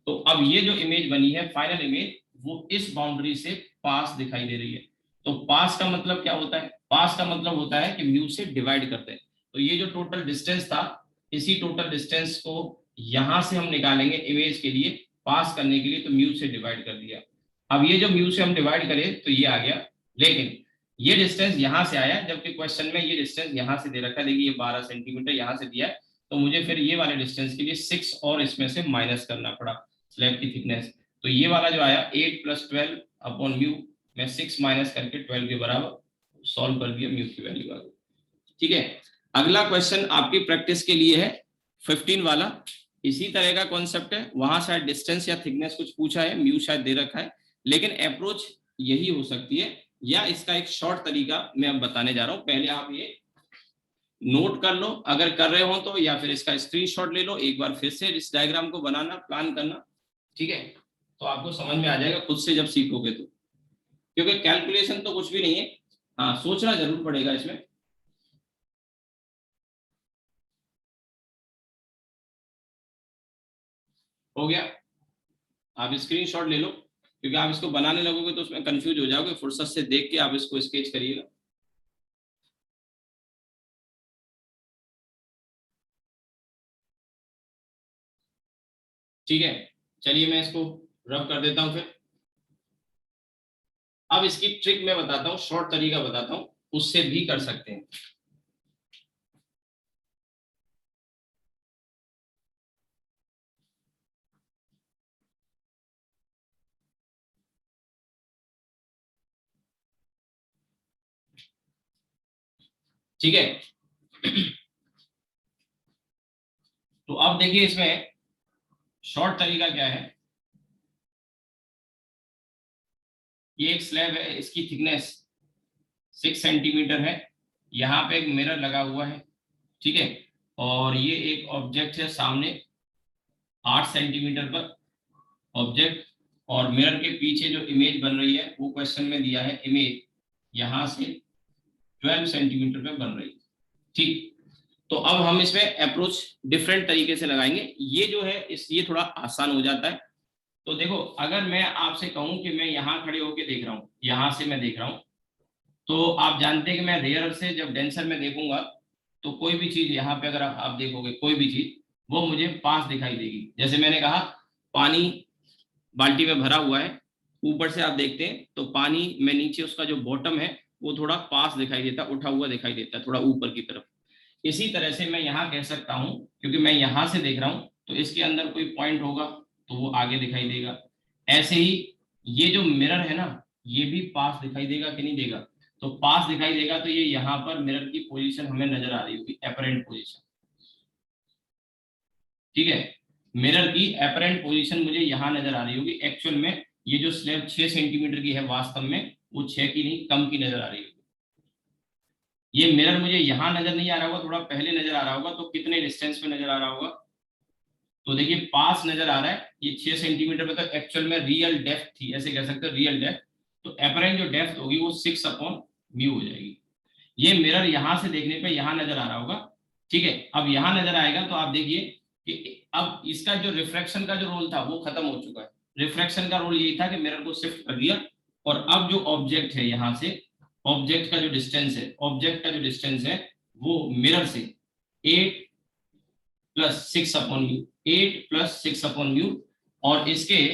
तो अब ये जो इमेज बनी है फाइनल इमेज, वो इस बाउंड्री से पास दिखाई दे रही है। तो पास का मतलब क्या होता है, पास का मतलब होता है कि म्यू से डिवाइड करते हैं। तो ये जो टोटल डिस्टेंस था, इसी टोटल डिस्टेंस को यहां से हम निकालेंगे इमेज के लिए पास करने के लिए, तो म्यू से डिवाइड कर दिया। अब ये जो म्यू से हम डिवाइड करें तो ये आ गया, लेकिन ये डिस्टेंस यहां से आया, जबकि क्वेश्चन में ये डिस्टेंस यहां से दे रखा है, देखिए ये 12 सेंटीमीटर यहां से दिया है, तो मुझे फिर ये वाले डिस्टेंस के लिए 6 और इसमें से माइनस करना पड़ा स्लैब की थिकनेस। तो ये वाला जो आया 8 + 12 अपॉन म्यू, मैं 6 माइनस करके 12 के बराबर सॉल्व कर दिया, म्यू की वैल्यू आ गई, ठीक है। अगला क्वेश्चन आपकी प्रैक्टिस के लिए है 15 वाला, इसी तरह का कॉन्सेप्ट है। वहां शायद डिस्टेंस या थिकनेस कुछ पूछा है, म्यू शायद दे रखा है, लेकिन अप्रोच यही हो सकती है, या इसका एक शॉर्ट तरीका मैं अब बताने जा रहा हूं। पहले आप ये नोट कर लो अगर कर रहे हो तो, या फिर इसका स्क्रीनशॉट ले लो, एक बार फिर से इस डायग्राम को बनाना, प्लान करना, ठीक है। तो आपको समझ में आ जाएगा खुद से जब सीखोगे तो। क्योंकि कैलकुलेशन तो कुछ भी नहीं है, हाँ सोचना जरूर पड़ेगा इसमें। हो गया, आप स्क्रीनशॉट ले लो, क्योंकि आप इसको बनाने लगोगे तो उसमें कंफ्यूज हो जाओगे, फुर्सत से देख के आप इसको स्केच करिएगा। ठीक है, चलिए मैं इसको रब कर देता हूं फिर। अब इसकी ट्रिक मैं बताता हूँ, शॉर्ट तरीका बताता हूँ, उससे भी कर सकते हैं। ठीक है, तो अब देखिए इसमें शॉर्ट तरीका क्या है। ये एक स्लैब है, इसकी थिकनेस 6 सेंटीमीटर है, यहाँ पे एक मिरर लगा हुआ है, ठीक है, और ये एक ऑब्जेक्ट है सामने 8 सेंटीमीटर पर ऑब्जेक्ट, और मिरर के पीछे जो इमेज बन रही है वो क्वेश्चन में दिया है इमेज यहाँ से 12 सेंटीमीटर पे बन रही है। ठीक, तो अब हम इसमें अप्रोच डिफरेंट तरीके से लगाएंगे। ये जो है ये थोड़ा आसान हो जाता है। तो देखो, अगर मैं आपसे कहूं कि मैं यहाँ खड़े होके देख रहा हूँ, यहाँ से मैं देख रहा हूँ, तो आप जानते हैं कि मैं रेयर से जब डेंसर में देखूंगा तो कोई भी चीज यहाँ पे अगर आप देखोगे, कोई भी चीज वो मुझे पास दिखाई देगी। जैसे मैंने कहा पानी बाल्टी में भरा हुआ है, ऊपर से आप देखते हैं तो पानी में नीचे उसका जो बॉटम है वो थोड़ा पास दिखाई देता, उठा हुआ दिखाई देता है, थोड़ा ऊपर की तरफ। इसी तरह से मैं यहाँ कह सकता हूँ, क्योंकि मैं यहाँ से देख रहा हूँ तो इसके अंदर कोई पॉइंट होगा तो वो आगे दिखाई देगा। ऐसे ही ये जो मिरर है ना, ये भी पास दिखाई देगा कि नहीं देगा, तो पास दिखाई देगा, तो ये यहाँ पर मिरर की पोजीशन हमें नजर आ रही होगी, अपरेंट पोजीशन। ठीक है, मिरर की अपरेंट पोजीशन मुझे यहाँ नजर आ रही होगी। एक्चुअल में ये जो स्लैब 6 सेंटीमीटर की है, वास्तव में वो 6 की नहीं, कम की नजर आ रही होगी। ये मिरर मुझे यहाँ नजर नहीं आ रहा होगा, थोड़ा पहले नजर आ रहा होगा, तो कितने डिस्टेंस पे नजर आ रहा होगा, तो देखिए पास नजर आ रहा है, ये 6 सेंटीमीटर पे, तो एक्चुअल में रियल डेप्थ थी, ऐसे कह सकते हैं रियल डेप्थ। तो अपरेंट जो डेप्थ होगी वो 6/μ हो जाएगी। ये मिरर यहाँ से देखने पे यहाँ नजर आ रहा होगा। ठीक है, अब यहाँ नजर आएगा तो आप देखिए कि अब इसका जो रिफ्रैक्शन का जो रोल था वो खत्म हो चुका है। रिफ्रैक्शन का रोल यही था कि मिरर को शिफ्ट कर दिया, और अब जो ऑब्जेक्ट है यहाँ से, ऑब्जेक्ट का जो डिस्टेंस है, ऑब्जेक्ट का जो डिस्टेंस है वो मिरर से 8 + 6/μ, 8 + 6/μ, और इसके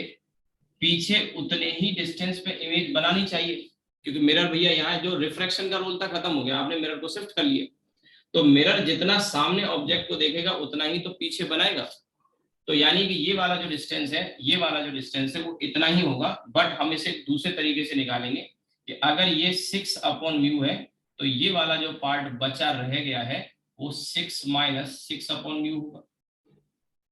पीछे उतने ही डिस्टेंस पे इमेज बनानी चाहिए, क्योंकि मिरर भैया यहाँ जो रिफ्रैक्शन का रोल था खत्म हो गया, आपने मिरर को शिफ्ट कर लिया, तो मिरर जितना सामने ऑब्जेक्ट को देखेगा उतना ही तो पीछे बनाएगा। तो यानी कि ये वाला जो डिस्टेंस है, ये वाला जो डिस्टेंस है वो इतना ही होगा, बट हम इसे दूसरे तरीके से निकालेंगे कि अगर ये 6/μ है तो ये वाला जो पार्ट बचा रह गया है वो 6 - 6/μ होगा,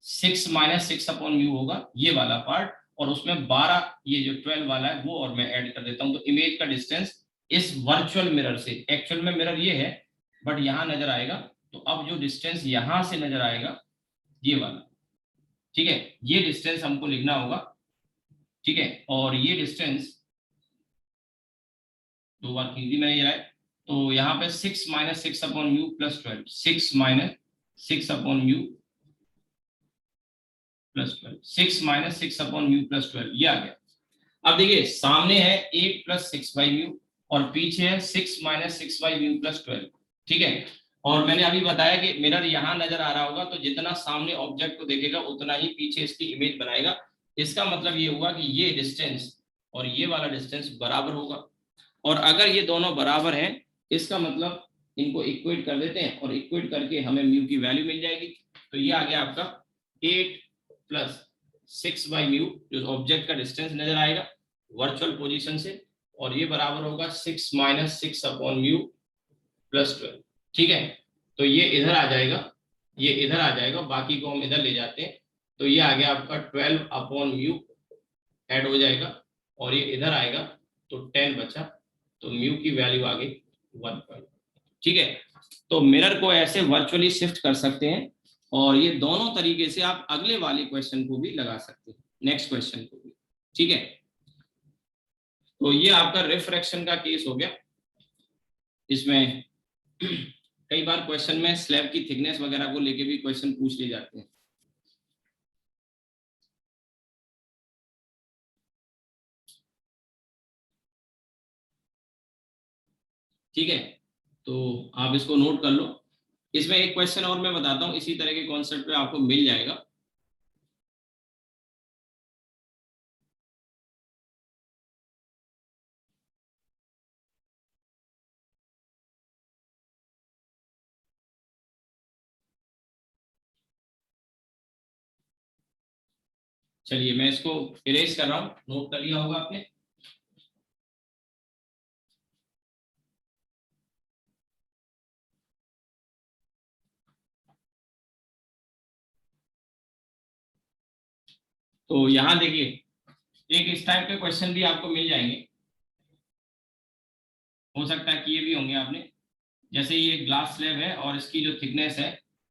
6 - 6/μ होगा ये वाला पार्ट, और उसमें 12 ये जो 12 वाला है वो और मैं ऐड कर देता हूं। तो इमेज का डिस्टेंस इस वर्चुअल मिरर से, एक्चुअल में मिरर ये है बट यहां नजर आएगा, तो अब जो डिस्टेंस यहां से नजर आएगा ये वाला, ठीक है, ये डिस्टेंस हमको लिखना होगा। ठीक है, और ये डिस्टेंस 2 बार खींच दी मैंने ये, तो यहाँ पे 6 - 6/μ + 12, 6 - 6/μ + 12, 6 - 6/μ + 12, ये आ गया। अब देखिए सामने है 8 + 6/μ और पीछे है 6 - 6/μ + 12। ठीक है, और मैंने अभी बताया कि मिरर यहाँ नजर आ रहा होगा, तो जितना सामने ऑब्जेक्ट को देखेगा उतना ही पीछे इसकी इमेज बनाएगा। इसका मतलब ये हुआ कि ये डिस्टेंस और ये वाला डिस्टेंस बराबर होगा, और अगर ये दोनों बराबर हैं इसका मतलब इनको इक्वेट कर देते हैं, और इक्वेट करके हमें म्यू की वैल्यू मिल जाएगी। तो ये आ गया आपका 8 + 6/μ, जो ऑब्जेक्ट का डिस्टेंस नजर आएगा वर्चुअल पोजीशन से, और ये बराबर होगा 6 - 6/μ + 12। ठीक है, तो ये इधर आ जाएगा, ये इधर आ जाएगा, बाकी को हम इधर ले जाते हैं, तो ये आ गया आपका 12/μ ऐड हो जाएगा, और ये इधर आएगा तो 10 बचा, तो म्यू की वैल्यू आ गई 1. ठीक है, तो मिरर को ऐसे वर्चुअली शिफ्ट कर सकते हैं, और ये दोनों तरीके से आप अगले वाले क्वेश्चन को भी लगा सकते हैं, नेक्स्ट क्वेश्चन को भी। ठीक है, तो ये आपका रिफ्रैक्शन का केस हो गया। इसमें कई बार क्वेश्चन में स्लैब की थिकनेस वगैरह को लेके भी क्वेश्चन पूछ लिए जाते हैं। ठीक है, तो आप इसको नोट कर लो। इसमें एक क्वेश्चन और मैं बताता हूँ, इसी तरह के कॉन्सेप्ट पे आपको मिल जाएगा। चलिए मैं इसको इरेज कर रहा हूँ, नोट कर लिया होगा आपने। तो यहाँ देखिए, एक इस टाइप के क्वेश्चन भी आपको मिल जाएंगे, हो सकता है कि ये भी होंगे आपने। जैसे ये ग्लास स्लैब है और इसकी जो थिकनेस है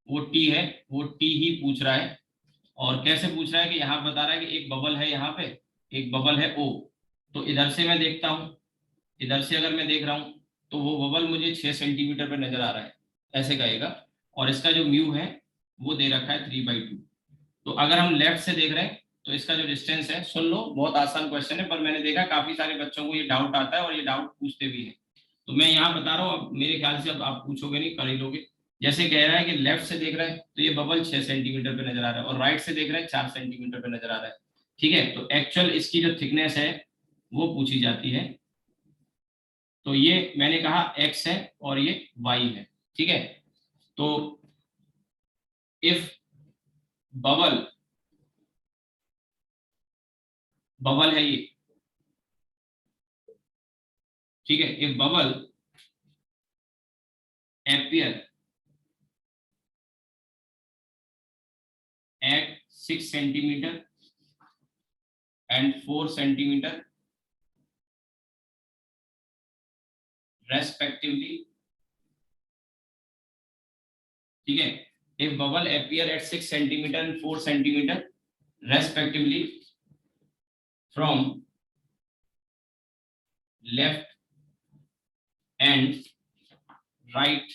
वो टी है, वो टी ही पूछ रहा है। और कैसे पूछ रहा है कि यहाँ बता रहा है कि एक बबल है यहाँ पे, एक बबल है ओ। तो इधर से मैं देखता हूँ, इधर से अगर मैं देख रहा हूँ तो वो बबल मुझे 6 सेंटीमीटर पे नजर आ रहा है, ऐसे कहेगा। और इसका जो म्यू है वो दे रखा है 3/2। तो अगर हम लेफ्ट से देख रहे हैं तो इसका जो डिस्टेंस है, सुन लो बहुत आसान क्वेश्चन है, पर मैंने देखा काफी सारे बच्चों को ये डाउट आता है और ये डाउट पूछते भी हैं। तो मैं यहाँ बता रहा हूँ, अब मेरे ख्याल से अब आप पूछोगे नहीं, कर ही लोगे। जैसे कह रहा है कि लेफ्ट से देख रहे हैं तो ये बबल 6 सेंटीमीटर पे नजर आ रहा है, और राइट से देख रहे हैं 4 सेंटीमीटर पे नजर आ रहा है। ठीक है, तो एक्चुअल इसकी जो थिकनेस है वो पूछी जाती है। तो ये मैंने कहा x है और ये y है। ठीक है, तो इफ बबल, बबल है ये, ठीक है, if bubble appear at 6 centimeter and 4 centimeter respectively, ठीक है, if bubble appear at 6 centimeter and 4 centimeter respectively from left and right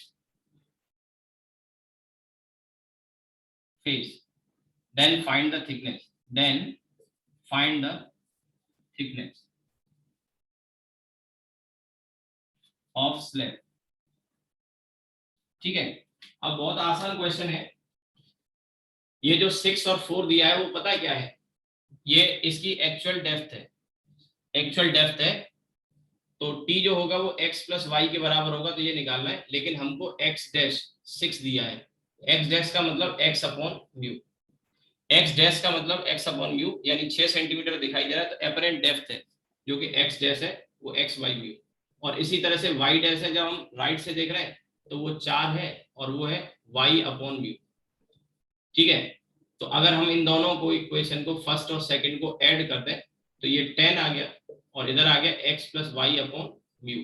face, then find the thickness, then find the thickness of slab। ठीक है, अब बहुत आसान क्वेश्चन है। ये जो 6 और 4 दिया है वो पता है क्या है, ये इसकी एक्चुअल डेप्थ है, एक्चुअल डेप्थ है। तो टी जो होगा वो x प्लस वाई के बराबर होगा, तो ये निकालना है। लेकिन हमको x डैश 6 दिया है, x डैश का मतलब x upon mu, x dash का मतलब x अपॉन म्यू, यानी 6 सेंटीमीटर दिखाई दे रहा है, तो एपरेंट डेप्थ है जो कि x डैश है वो x बाई म्यू। और इसी तरह से y डैश है, जब हम राइट से देख रहे हैं तो वो 4 है और वो है y अपॉन म्यू। ठीक है, तो अगर हम इन दोनों को इक्वेशन को फर्स्ट और सेकंड को ऐड कर दें तो ये 10 आ गया, और इधर आ गया x plus y upon mu.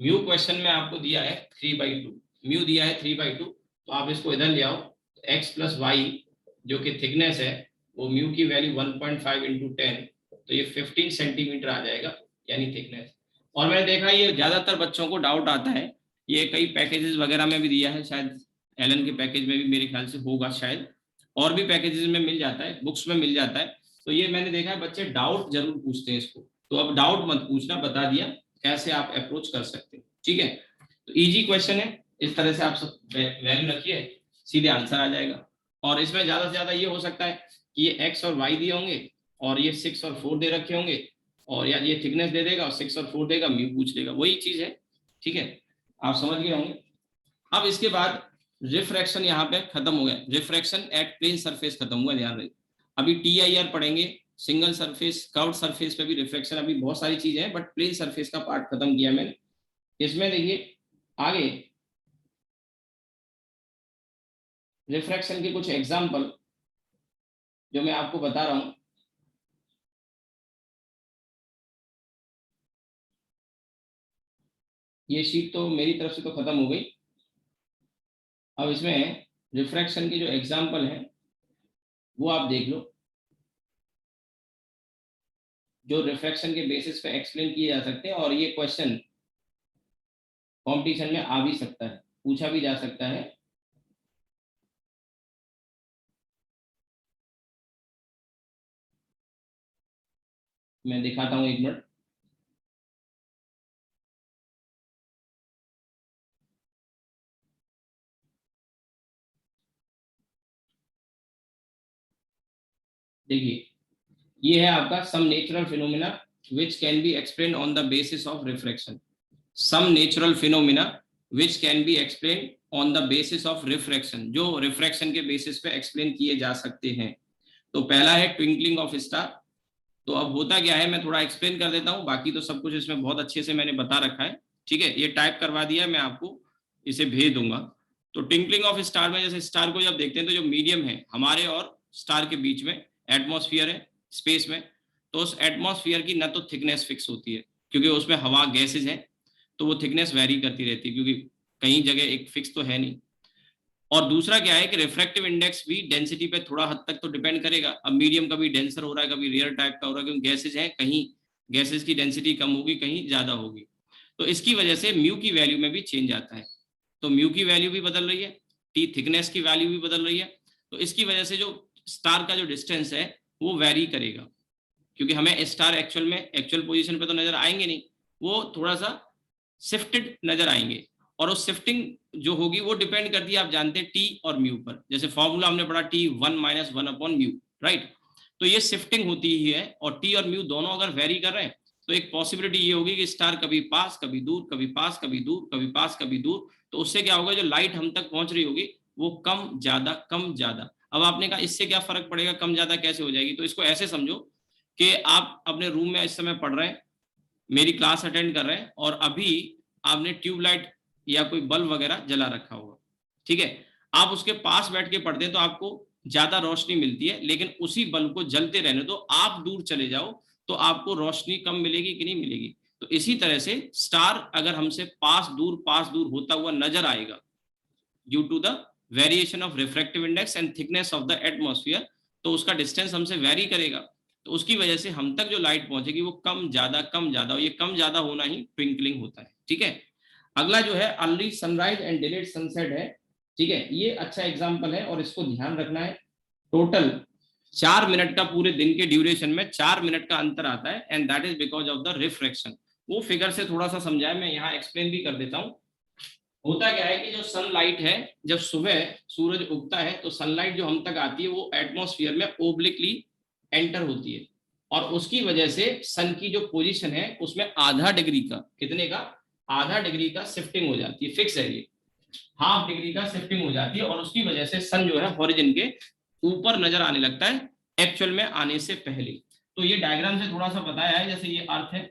Mu question में आपको दिया है 3/2, म्यू दिया है 3/2, तो आप इसको इधर ले आओ। x प्लस वाई जो कि थिकनेस है वो म्यू की वैल्यू 1.5 इंटू 10, तो ये 15 सेंटीमीटर आ जाएगा, यानी थिकनेस। और मैंने देखा ये ज्यादातर बच्चों को डाउट आता है, ये कई पैकेजेस वगैरह में भी दिया है, शायद एलन के पैकेज में भी मेरे ख्याल से होगा, शायद और भी पैकेजेस में मिल जाता है, बुक्स में मिल जाता है। तो ये मैंने देखा है बच्चे डाउट जरूर पूछते हैं इसको, तो अब डाउट मत पूछना, बता दिया कैसे आप अप्रोच कर सकते हैं। ठीक है, तो इजी क्वेश्चन है, इस तरह से आप सब वैल्यू रखिए, सीधे आंसर आ जाएगा। और इसमें ज्यादा से ज्यादा ये हो सकता है कि ये एक्स और वाई दिए होंगे और ये 6 और 4 दे रखे होंगे, और या ये थिकनेस दे देगा और 6 और 4 देगा, म्यू पूछ लेगा, वही चीज है। ठीक है, आप समझ गए होंगे। अब इसके बाद रिफ्रैक्शन यहाँ पे खत्म हो गया, रिफ्रैक्शन एट प्लेन सरफेस खत्म हुआ, ध्यान रखिए। अभी TIR पढ़ेंगे, सिंगल सरफेस, कर्व्ड सरफेस पे भी रिफ्रैक्शन, अभी बहुत सारी चीजें हैं, बट प्लेन सरफेस का पार्ट खत्म किया मैंने। इसमें देखिए आगे रिफ्रैक्शन के कुछ एग्जाम्पल जो मैं आपको बता रहा हूं। ये शीट तो मेरी तरफ से तो खत्म हो गई। अब इसमें रिफ्रैक्शन के जो एग्जाम्पल हैं वो आप देख लो। जो रिफ्रैक्शन के बेसिस पे एक्सप्लेन किए जा सकते हैं, और ये क्वेश्चन कंपटीशन में आ भी सकता है, पूछा भी जा सकता है। मैं दिखाता हूं, एक मिनट। देखिए, ये है आपका some natural phenomena which can be explain on the basis of refraction. Some natural phenomena which can be explain on the basis of refraction, जो रिफ्रैक्शन के बेसिस पे एक्सप्लेन किए जा सकते हैं। तो पहला है ट्विंकलिंग ऑफ स्टार। तो अब होता क्या है, मैं थोड़ा एक्सप्लेन कर देता हूँ, बाकी तो सब कुछ इसमें बहुत अच्छे से मैंने बता रखा है। ठीक है, ये टाइप करवा दिया है, मैं आपको इसे भेज दूंगा। तो ट्विंकलिंग ऑफ स्टार में, जैसे स्टार को जब देखते हैं तो जो मीडियम है हमारे और स्टार के बीच में एटमॉस्फेयर है स्पेस में, तो उस एटमॉस्फेयर की ना तो थिकनेस फिक्स होती है क्योंकि उसमें हवा गैसेज है, तो वो थिकनेस वेरी करती रहती है क्योंकि कहीं जगह एक फिक्स तो है नहीं। और दूसरा क्या है कि रिफ्रैक्टिव इंडेक्स भी डेंसिटी पे थोड़ा हद तक तो डिपेंड करेगा। अब मीडियम कभी डेंसर हो रहा है, कभी रेयर टाइप का हो रहा है, क्योंकि गैसेज हैं, कहीं गैसेज की डेंसिटी कम होगी, कहीं ज्यादा होगी। तो इसकी वजह से म्यू की वैल्यू में भी चेंज आता है। तो म्यू की वैल्यू भी बदल रही है, टी थिकनेस की वैल्यू भी बदल रही है। तो इसकी वजह से जो स्टार का जो डिस्टेंस है वो वेरी करेगा, क्योंकि हमें स्टार एक्चुअल पोजीशन पे तो नजर आएंगे नहीं, वो थोड़ा सा शिफ्टेड नजर आएंगे। और उस शिफ्टिंग जो होगी वो डिपेंड करती है, आप जानते हैं, टी और म्यू पर। जैसे फॉर्मूला हमने पढ़ा टी 1-1/म्यू, राइट। तो ये शिफ्टिंग होती ही है, और टी और म्यू दोनों अगर वेरी कर रहे हैं तो एक पॉसिबिलिटी ये होगी कि स्टार कभी पास कभी दूर, कभी पास कभी दूर, कभी पास कभी दूर। तो उससे क्या होगा, जो लाइट हम तक पहुंच रही होगी वो कम ज्यादा कम ज्यादा। अब आपने कहा इससे क्या फर्क पड़ेगा, कम ज्यादा कैसे हो जाएगी? तो इसको ऐसे समझो कि आप अपने रूम में इस समय पढ़ रहे हैं, मेरी क्लास अटेंड कर रहे हैं, और अभी आपने ट्यूबलाइट या कोई बल्ब वगैरह जला रखा होगा, ठीक है। आप उसके पास बैठ के पढ़ते हैं तो आपको ज्यादा रोशनी मिलती है, लेकिन उसी बल्ब को जलते रहने दो, आप दूर चले जाओ तो आपको रोशनी कम मिलेगी कि नहीं मिलेगी? तो इसी तरह से स्टार अगर हमसे पास दूर होता हुआ नजर आएगा due to the variation of refractive index and thickness of the atmosphere, तो उसका डिस्टेंस हमसे वेरी करेगा। तो उसकी वजह से हम तक जो लाइट पहुंचेगी वो कम ज्यादा, और ये कम ज्यादा होना ही ट्विंकलिंग होता है, ठीक है। अगला जो है early sunrise and delayed sunset है, ठीक है। ये अच्छा एग्जांपल है और इसको ध्यान रखना है। टोटल 4 मिनट का, पूरे दिन के ड्यूरेशन में 4 मिनट का अंतर आता है, and that is because of the refraction. वो फिगर से थोड़ा सा समझाए, मैं यहाँ एक्सप्लेन भी कर देता हूँ। होता क्या है कि जो सनलाइट है, जब सुबह सूरज उगता है तो सनलाइट जो हम तक आती है वो एटमॉस्फेयर में ओब्लिकली एंटर होती है, और उसकी वजह से सन की जो पोजीशन है उसमें आधा डिग्री का, कितने का, आधा डिग्री का शिफ्टिंग हो जाती है। फिक्स है ये, हाफ डिग्री का शिफ्टिंग हो जाती है, और उसकी वजह से सन जो है हॉरिजन के ऊपर नजर आने लगता है एक्चुअल में आने से पहले। तो ये डायग्राम से थोड़ा सा बताया है, जैसे ये अर्थ है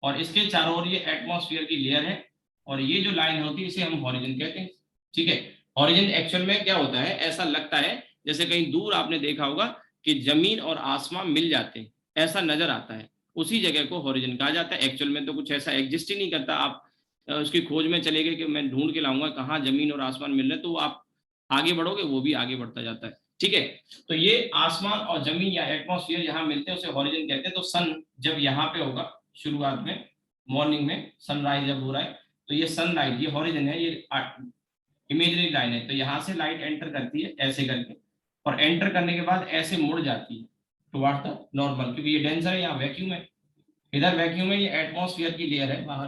और इसके चारों ओर ये एटमॉस्फेयर की लेयर है, और ये जो लाइन होती है इसे हम हॉरिजन कहते हैं, ठीक है। हॉरिजन एक्चुअल में क्या होता है, ऐसा लगता है जैसे कहीं दूर आपने देखा होगा कि जमीन और आसमान मिल जाते हैं, ऐसा नजर आता है, उसी जगह को हॉरिजन कहा जाता है। एक्चुअल में तो कुछ ऐसा एग्जिस्ट ही नहीं करता। आप उसकी खोज में चले गए कि मैं ढूंढ के लाऊंगा कहाँ जमीन और आसमान मिल रहे हैं, तो आप आगे बढ़ोगे वो भी आगे बढ़ता जाता है, ठीक है। तो ये आसमान और जमीन या एटमॉस्फेयर जहां मिलते हैं उसे हॉरिजन कहते हैं। तो सन जब यहाँ पे होगा शुरुआत में, मॉर्निंग में सनराइज जब हो रहा है, तो ये सनलाइट, ये हॉरिजन है, ये इमेजरी लाइन है। तो यहाँ से लाइट एंटर करती है ऐसे करके, और एंटर करने के बाद ऐसे मुड़ जाती है टुवर्ड्स द नॉर्मल, क्योंकि ये डेंसर है, यहाँ वैक्यूम है, इधर वैक्यूम है, ये एटमॉस्फेयर की लेयर है बाहर।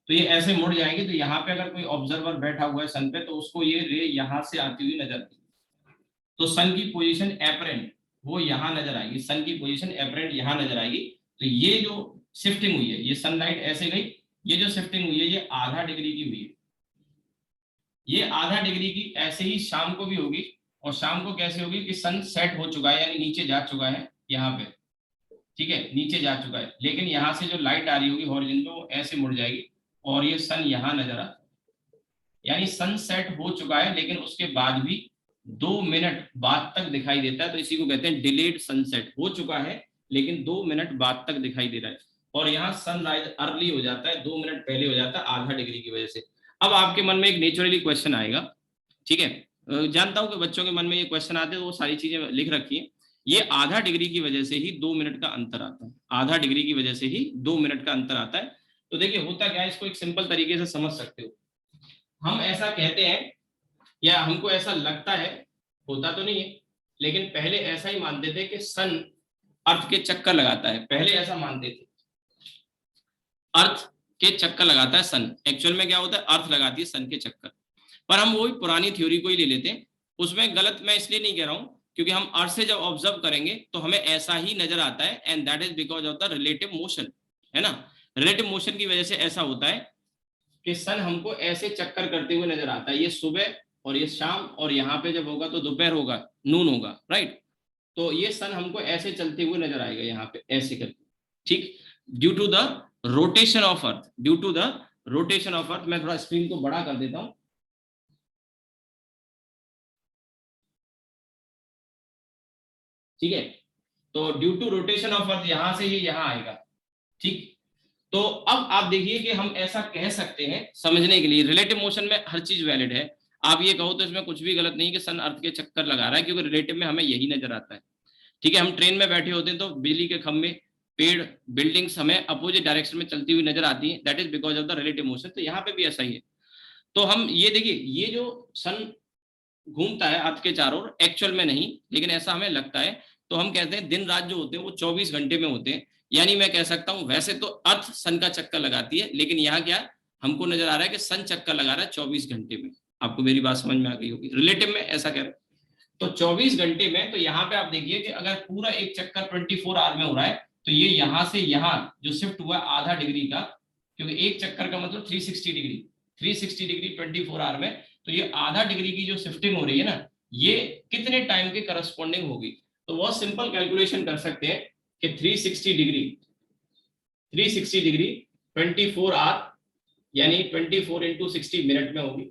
तो ये ऐसे मुड़ जाएंगे, तो यहाँ पे अगर कोई ऑब्जर्वर बैठा हुआ है सन पे तो उसको ये रे यहाँ से आती हुई नजर आती है। तो सन की पोजीशन एपरेंट वो यहाँ नजर आएगी, सन की पोजीशन एपरेंट यहाँ नजर आएगी। तो ये जो शिफ्टिंग हुई है, ये सनलाइट ऐसे गई, ये जो शिफ्टिंग हुई है ये आधा डिग्री की हुई है, ये आधा डिग्री की ऐसे ही शाम को भी होगी। और शाम को कैसे होगी कि सन सेट हो चुका है, यानी नीचे जा चुका है यहाँ पे, ठीक है, नीचे जा चुका है, लेकिन यहाँ से जो लाइट आ रही होगी हॉरिजन पे वो ऐसे मुड़ जाएगी, और ये सन यहाँ नजर आता है, यानी सन सेट हो चुका है लेकिन उसके बाद भी 2 मिनट बाद तक दिखाई देता है। तो इसी को कहते हैं डिलेड सनसेट। हो चुका है लेकिन 2 मिनट बाद तक दिखाई दे रहा है, और यहाँ सनराइज अर्ली हो जाता है, 2 मिनट पहले हो जाता है आधा डिग्री की वजह से। अब आपके मन में एक नेचुरली क्वेश्चन आएगा, ठीक है। जानता हूं कि बच्चों के मन में ये क्वेश्चन आते हैं, तो वो सारी चीजें लिख रखी हैं। ये आधा डिग्री की वजह से ही 2 मिनट का अंतर आता है, आधा डिग्री की वजह से ही 2 मिनट का अंतर आता है। तो देखिए होता क्या है, इसको एक सिंपल तरीके से समझ सकते हो। हम ऐसा कहते हैं या हमको ऐसा लगता है, होता तो नहीं है, लेकिन पहले ऐसा ही मानते थे कि सन अर्थ के चक्कर लगाता है, पहले ऐसा मानते थे, अर्थ के चक्कर लगाता है सन। एक्चुअल में क्या होता है, अर्थ लगाती है सन के चक्कर। पर हम वही पुरानी थ्योरी को ही ले लेते हैं। उसमें गलत मैं इसलिए नहीं कह रहा हूं क्योंकि हम अर्थ से जब ऑब्जर्व करेंगे तो हमें ऐसा ही नजर आता है, and that is because of the relative motion, है ना। रिलेटिव मोशन की वजह से ऐसा होता है कि सन हमको ऐसे चक्कर करते हुए नजर आता है, ये सुबह और ये शाम, और यहाँ पे जब होगा तो दोपहर होगा, नून होगा, राइट। तो ये सन हमको ऐसे चलते हुए नजर आएगा यहाँ पे ऐसे करके, ठीक, due to the rotation of earth, due to the rotation of earth. मैं थोड़ा स्क्रीन को बड़ा कर देता हूं, ठीक है। तो due to rotation of earth यहां से ये यहां आएगा, ठीक। तो अब आप देखिए कि हम ऐसा कह सकते हैं समझने के लिए, रिलेटिव मोशन में हर चीज वैलिड है। आप ये कहो तो इसमें कुछ भी गलत नहीं कि सन अर्थ के चक्कर लगा रहा है, क्योंकि रिलेटिव में हमें यही नजर आता है, ठीक है। हम ट्रेन में बैठे होते हैं तो बिजली के खंभे, पेड़, बिल्डिंग्स हमें अपोजिट डायरेक्शन में चलती हुई नजर आती है, that is because of the relative motion. तो यहाँ पे भी ऐसा ही है। तो हम ये देखिए, ये जो सन घूमता है अर्थ के चारों ओर, एक्चुअल में नहीं, लेकिन ऐसा हमें लगता है। तो हम कहते हैं दिन रात जो होते हैं वो 24 घंटे में होते हैं। यानी मैं कह सकता हूं वैसे तो अर्थ सन का चक्कर लगाती है, लेकिन यहाँ क्या हमको नजर आ रहा है कि सन चक्कर लगा रहा है 24 घंटे में। आपको मेरी बात समझ में आ गई होगी, रिलेटिव में ऐसा कह रहे हैं। तो 24 घंटे में, तो यहाँ पे आप देखिए कि अगर पूरा एक चक्कर 24 आवर में हो रहा है, तो ये यहाँ से यहाँ जो शिफ्ट हुआ आधा डिग्री का, क्योंकि एक चक्कर का मतलब 360 डिग्री, 360 डिग्री 24 आवर में, तो ये आधा डिग्री की जो शिफ्टिंग हो रही है ना, ये कितने टाइम के करस्पॉन्डिंग होगी। तो बहुत सिंपल कैलकुलेशन कर सकते हैं कि 360 डिग्री 24 आवर यानी 24 इंटू 60 मिनट में होगी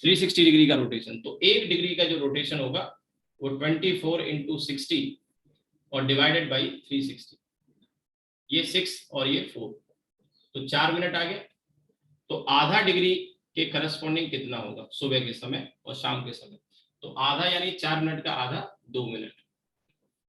360 डिग्री का रोटेशन। तो 1 डिग्री का जो रोटेशन होगा वो 24 इंटू 60 और डिवाइडेड बाई 360, ये 6 और ये 4, तो 4 मिनट आ गया। तो आधा डिग्री के करस्पॉन्डिंग कितना होगा सुबह के समय और शाम के समय, तो आधा यानी 4 मिनट का आधा 2 मिनट,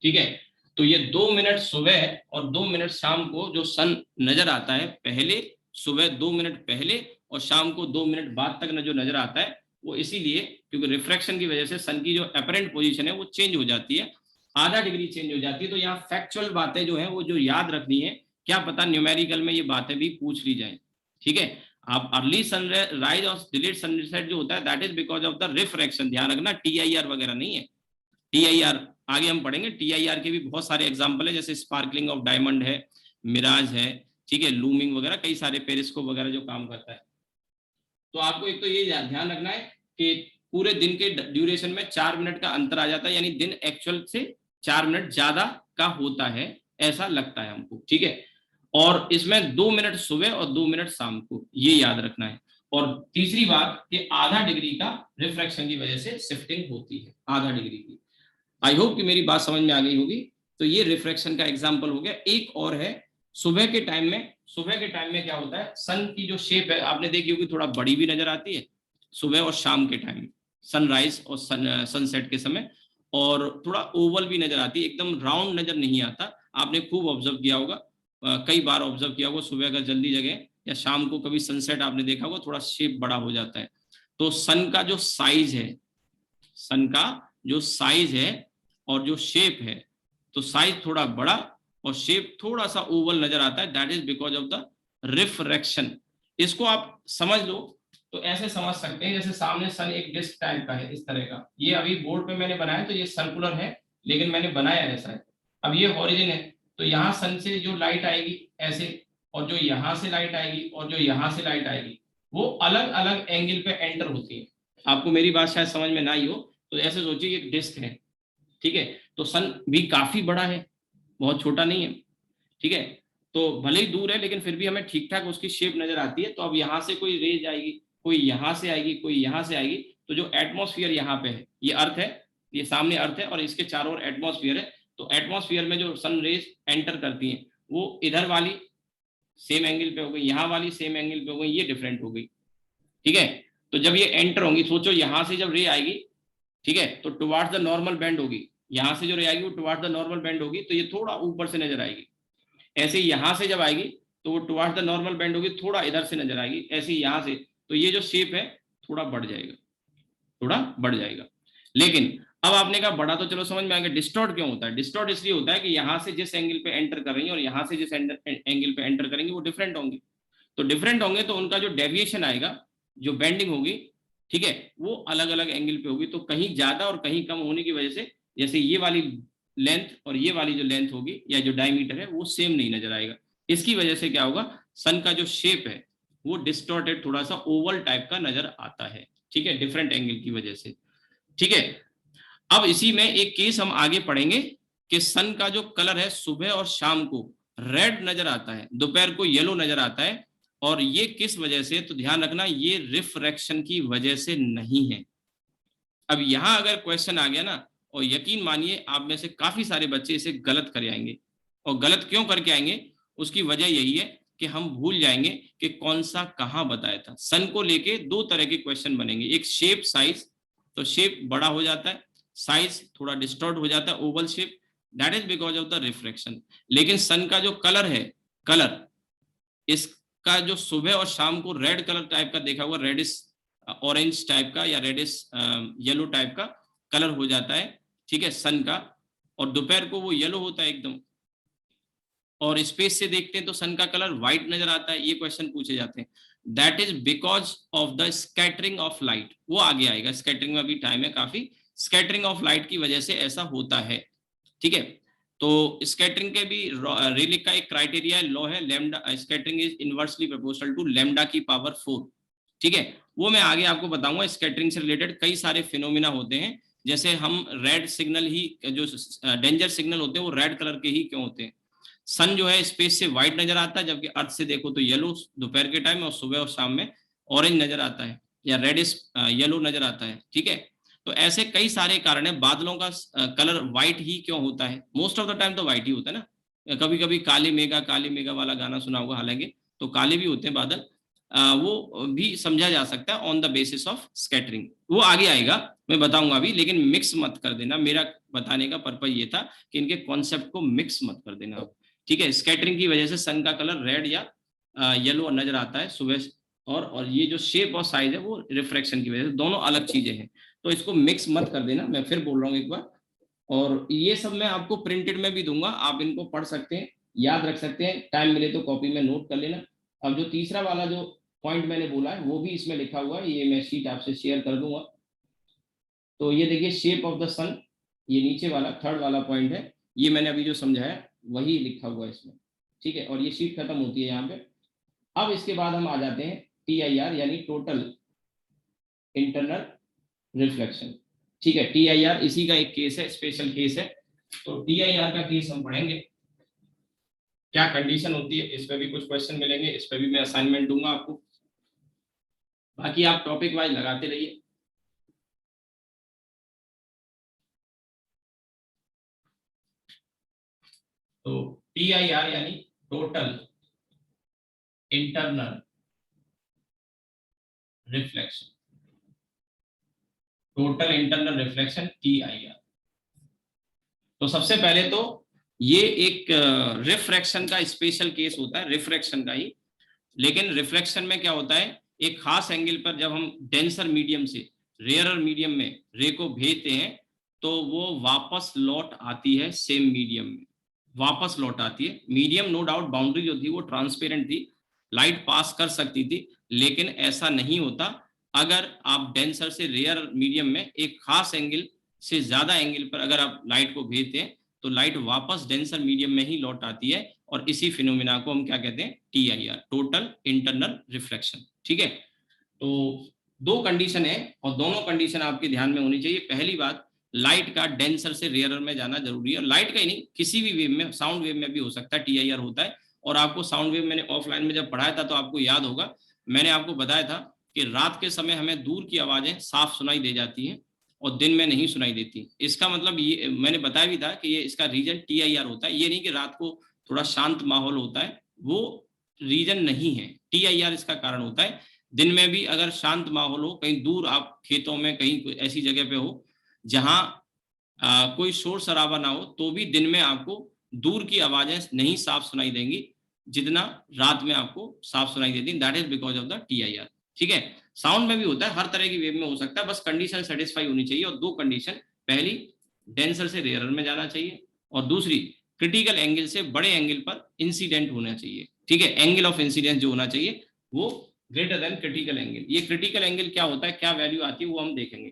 ठीक है। तो ये 2 मिनट सुबह और 2 मिनट शाम को जो सन नजर आता है, पहले सुबह 2 मिनट पहले और शाम को 2 मिनट बाद तक जो नजर आता है, वो इसीलिए क्योंकि रिफ्रैक्शन की वजह से सन की जो अपरेंट पोजीशन है वो चेंज हो जाती है, आधा डिग्री चेंज हो जाती है। तो यहाँ फैक्चुअल बातें जो है वो जो याद रखनी है, क्या पता न्यूमेरिकल में ये बातें भी पूछ ली जाए, ठीक है। आप अर्ली सनराइज और डिलेड सनसेट जो होता है that is because of the refraction, ध्यान रखना, TIR वगैरह नहीं है। TIR आगे हम पढ़ेंगे, TIR के भी बहुत सारे एग्जाम्पल है, जैसे स्पार्कलिंग ऑफ डायमंड है, मिराज है, ठीक है, लूमिंग वगैरह, कई सारे पेरिस्कोप वगैरह जो काम करता है। तो आपको एक तो ये ध्यान रखना है कि पूरे दिन के ड्यूरेशन में 4 मिनट का अंतर आ जाता है, यानी दिन एक्चुअल से 4 मिनट ज्यादा का होता है, ऐसा लगता है हमको, ठीक है। और इसमें 2 मिनट सुबह और 2 मिनट शाम को, ये याद रखना है। और तीसरी बात कि आधा डिग्री का रिफ्रैक्शन की वजह से शिफ्टिंग होती है, आधा डिग्री की। आई होप कि मेरी बात समझ में आ गई होगी। तो ये रिफ्रैक्शन का एग्जाम्पल हो गया। एक और है सुबह के टाइम में, सुबह के टाइम में क्या होता है, सन की जो शेप है आपने देखी होगी, थोड़ा बड़ी भी नजर आती है सुबह और शाम के टाइम, सनराइज और सनसेट के समय, और थोड़ा ओवल भी नजर आती है, एकदम राउंड नजर नहीं आता। आपने खूब ऑब्जर्व किया होगा, कई बार ऑब्जर्व किया होगा, सुबह अगर जल्दी जगह या शाम को कभी सनसेट आपने देखा होगा, थोड़ा शेप बड़ा हो जाता है। तो सन का जो साइज है, सन का जो साइज है और जो शेप है, तो साइज थोड़ा बड़ा और शेप थोड़ा सा ओवल नजर आता है, that is because of the refraction. इसको आप समझ लो तो ऐसे समझ सकते हैं, जैसे सामने सन एक डिस्क टाइप का है इस तरह का, ये अभी बोर्ड पे मैंने बनाया तो ये सर्कुलर है, लेकिन मैंने बनाया ऐसा है। अब ये हॉरिजन है, तो यहाँ सन से जो लाइट आएगी ऐसे, और जो यहाँ से लाइट आएगी और जो यहाँ से लाइट आएगी, वो अलग अलग एंगल पे एंटर होती है। आपको मेरी बात शायद समझ में ना आई हो, तो ऐसे सोचिए एक डिस्क है, ठीक है। तो सन भी काफी बड़ा है, बहुत छोटा नहीं है, ठीक है। तो भले ही दूर है लेकिन फिर भी हमें ठीक ठाक उसकी शेप नजर आती है। तो अब यहाँ से कोई रेज आएगी, कोई यहाँ से आएगी, कोई यहाँ से आएगी, तो जो एटमॉस्फेयर यहाँ पे है, ये अर्थ है, ये सामने अर्थ है और इसके चारों ओर एटमॉस्फेयर है। तो एटमॉस्फेयर में जो सन रेज एंटर करती हैं वो इधर वाली सेम एंगल पे हो गई, यहाँ वाली सेम एंगल पे हो गई, ये डिफरेंट हो गई, ठीक है। तो जब ये एंटर होंगी, सोचो यहाँ से जब रे आएगी, ठीक है, तो टुवार्ड्स द नॉर्मल बैंड होगी, यहाँ से जो रे आएगी वो टुवार्ड द नॉर्मल बेंड होगी, तो ये थोड़ा ऊपर से नजर आएगी। ऐसे यहाँ से जब आएगी तो वो टुवार्ड द नॉर्मल बेंड होगी, थोड़ा इधर से नजर आएगी, ऐसे यहाँ से, तो ये जो शेप है थोड़ा बढ़ जाएगा, थोड़ा बढ़ जाएगा। लेकिन अब आपने कहा बड़ा, तो चलो समझ में आ गया। डिस्टॉर्ट क्यों होता है? डिस्टॉर्ट इसलिए होता है कि यहाँ से जिस एंगल पे एंटर कर रही है और यहाँ से जिस एंगल पे एंटर करेंगे वो डिफरेंट होंगे। तो डिफरेंट होंगे तो उनका जो डेविएशन आएगा, जो बेंडिंग होगी, ठीक है, वो अलग अलग एंगल पे होगी। तो कहीं ज्यादा और कहीं कम होने की वजह से, जैसे ये वाली लेंथ और ये वाली जो लेंथ होगी या जो डायमीटर है वो सेम नहीं नजर आएगा। इसकी वजह से क्या होगा, सन का जो शेप है वो डिस्टॉर्टेड, थोड़ा सा ओवल टाइप का नजर आता है, ठीक है, डिफरेंट एंगल की वजह से। ठीक है, अब इसी में एक केस हम आगे पढ़ेंगे कि सन का जो कलर है सुबह और शाम को रेड नजर आता है, दोपहर को येलो नजर आता है, और ये किस वजह से, तो ध्यान रखना ये रिफ्रैक्शन की वजह से नहीं है। अब यहां अगर क्वेश्चन आ गया ना, और यकीन मानिए आप में से काफी सारे बच्चे इसे गलत कर आएंगे, और गलत क्यों करके आएंगे, उसकी वजह यही है कि हम भूल जाएंगे कि कौन सा कहां बताया था। सन को लेके दो तरह के क्वेश्चन बनेंगे, एक शेप साइज, तो शेप बड़ा हो जाता है, साइज थोड़ा डिस्टॉर्ट हो जाता है, Oval shape, that is because of the refraction. लेकिन सन का जो कलर है, कलर इसका जो सुबह और शाम को रेड कलर टाइप का देखा हुआ, रेडिश ऑरेंज टाइप का या रेडिश येलो टाइप का कलर हो जाता है, ठीक है, सन का, और दोपहर को वो येलो होता है एकदम। और स्पेस से देखते हैं तो सन का कलर व्हाइट नजर आता है, ये क्वेश्चन पूछे जाते हैं। That is because of the scattering of light, वो आगे आएगा, स्कैटरिंग में अभी टाइम है काफी, स्कैटरिंग ऑफ लाइट की वजह से ऐसा होता है, ठीक है। तो स्कैटरिंग के भी रेलिक का एक क्राइटेरिया है, लॉ है, lambda scattering is inversely proportional to lambda की पावर 4, ठीक है। वो मैं आगे आपको बताऊंगा। स्कैटरिंग से रिलेटेड कई सारे फिनोमिना होते हैं, जैसे हम रेड सिग्नल ही, जो डेंजर सिग्नल होते हैं वो रेड कलर के ही क्यों होते हैं। सन जो है स्पेस से व्हाइट नजर आता है, जबकि अर्थ से देखो तो येलो दोपहर के टाइम, और सुबह और शाम में ऑरेंज नजर आता है या रेडिश येलो नजर आता है, ठीक है। तो ऐसे कई सारे कारण है। बादलों का कलर व्हाइट ही क्यों होता है, मोस्ट ऑफ द टाइम तो व्हाइट ही होता है ना, कभी कभी काले मेघा वाला गाना सुना होगा, हालांकि तो काले भी होते हैं बादल, वो भी समझा जा सकता है on the basis of scattering, वो आगे आएगा, मैं बताऊंगा अभी। लेकिन मिक्स मत कर देना, मेरा बताने का पर्पज ये था कि इनके कॉन्सेप्ट को मिक्स मत कर देना, ठीक है। स्कैटरिंग की वजह से सन का कलर रेड या येलो नजर आता है सुबह, और ये जो शेप और साइज है वो रिफ्रैक्शन की वजह से, दोनों अलग चीजें हैं, तो इसको मिक्स मत कर देना, मैं फिर बोल रहा हूँ एक बार। और ये सब मैं आपको प्रिंटेड में भी दूंगा, आप इनको पढ़ सकते हैं, याद रख सकते हैं, टाइम मिले तो कॉपी में नोट कर लेना। अब जो तीसरा वाला जो पॉइंट मैंने बोला है वो भी इसमें लिखा हुआ है, ये मैं शीट आपसे शेयर कर दूंगा। तो ये देखिए शेप ऑफ द सन, ये नीचे वाला थर्ड वाला पॉइंट है, ये मैंने अभी जो समझाया वही लिखा हुआ है इसमें, ठीक है। और ये शीट खत्म होती है यहाँ पे। अब इसके बाद हम आ जाते हैं TIR यानी टोटल इंटरनल रिफ्लेक्शन, ठीक है। TIR इसी का एक केस है, स्पेशल केस है। तो TIR का केस हम पढ़ेंगे, क्या कंडीशन होती है, इस पे भी कुछ क्वेश्चन मिलेंगे, इस पे भी मैं असाइनमेंट दूंगा आपको, बाकी आप टॉपिक वाइज लगाते रहिए। तो TIR यानी total internal reflection, total internal reflection TIR। तो सबसे पहले तो ये एक रिफ्रैक्शन का स्पेशल केस होता है, रिफ्रैक्शन का ही। लेकिन रिफ्लेक्शन में क्या होता है, एक खास एंगल पर जब हम डेंसर मीडियम से रेयरर मीडियम में रे को भेजते हैं तो वो वापस लौट आती है सेम मीडियम में, वापस लौट आती है। मीडियम नो डाउट बाउंड्री जो थी वो ट्रांसपेरेंट थी, लाइट पास कर सकती थी, लेकिन ऐसा नहीं होता अगर आप डेंसर से रेयर मीडियम में एक खास एंगल से ज्यादा एंगल पर अगर आप लाइट को भेजते हैं तो लाइट वापस डेंसर मीडियम में ही लौट आती है, और इसी फिनोमिना को हम क्या कहते हैं, TIR, टोटल इंटरनल रिफ्लेक्शन, ठीक है। तो दो कंडीशन है और दोनों कंडीशन आपके ध्यान में होनी चाहिए। पहली बात, लाइट का डेंसर से रेयरर में जाना जरूरी है, और लाइट का ही नहीं किसी भी वेव में, साउंड वेव में भी हो सकता है TIR होता है। और आपको साउंड वेव मैंने ऑफलाइन में जब पढ़ाया था तो आपको याद होगा, मैंने आपको बताया था कि रात के समय हमें दूर की आवाजें साफ सुनाई दे जाती हैं और दिन में नहीं सुनाई देती। इसका मतलब ये मैंने बताया भी था कि ये इसका रीजन TIR होता है, ये नहीं कि रात को थोड़ा शांत माहौल होता है, वो रीजन नहीं है, TIR इसका कारण होता है। दिन में भी अगर शांत माहौल हो, कहीं दूर आप खेतों में कहीं ऐसी जगह पे हो जहां कोई शोर शराबा ना हो तो भी दिन में आपको दूर की आवाजें नहीं साफ सुनाई देंगी जितना रात में आपको साफ सुनाई देती। That is because of the TIR। ठीक है, साउंड में भी होता है, हर तरह की वेव में हो सकता है, बस कंडीशन सेटिस्फाई होनी चाहिए। और दो कंडीशन, पहली डेंसर से रेयरर में जाना चाहिए, और दूसरी क्रिटिकल एंगल से बड़े एंगल पर इंसिडेंट होना चाहिए। ठीक है, एंगल ऑफ इंसिडेंस जो होना चाहिए वो ग्रेटर देन क्रिटिकल एंगल। ये क्रिटिकल एंगल क्या होता है, क्या वैल्यू आती है, वो हम देखेंगे।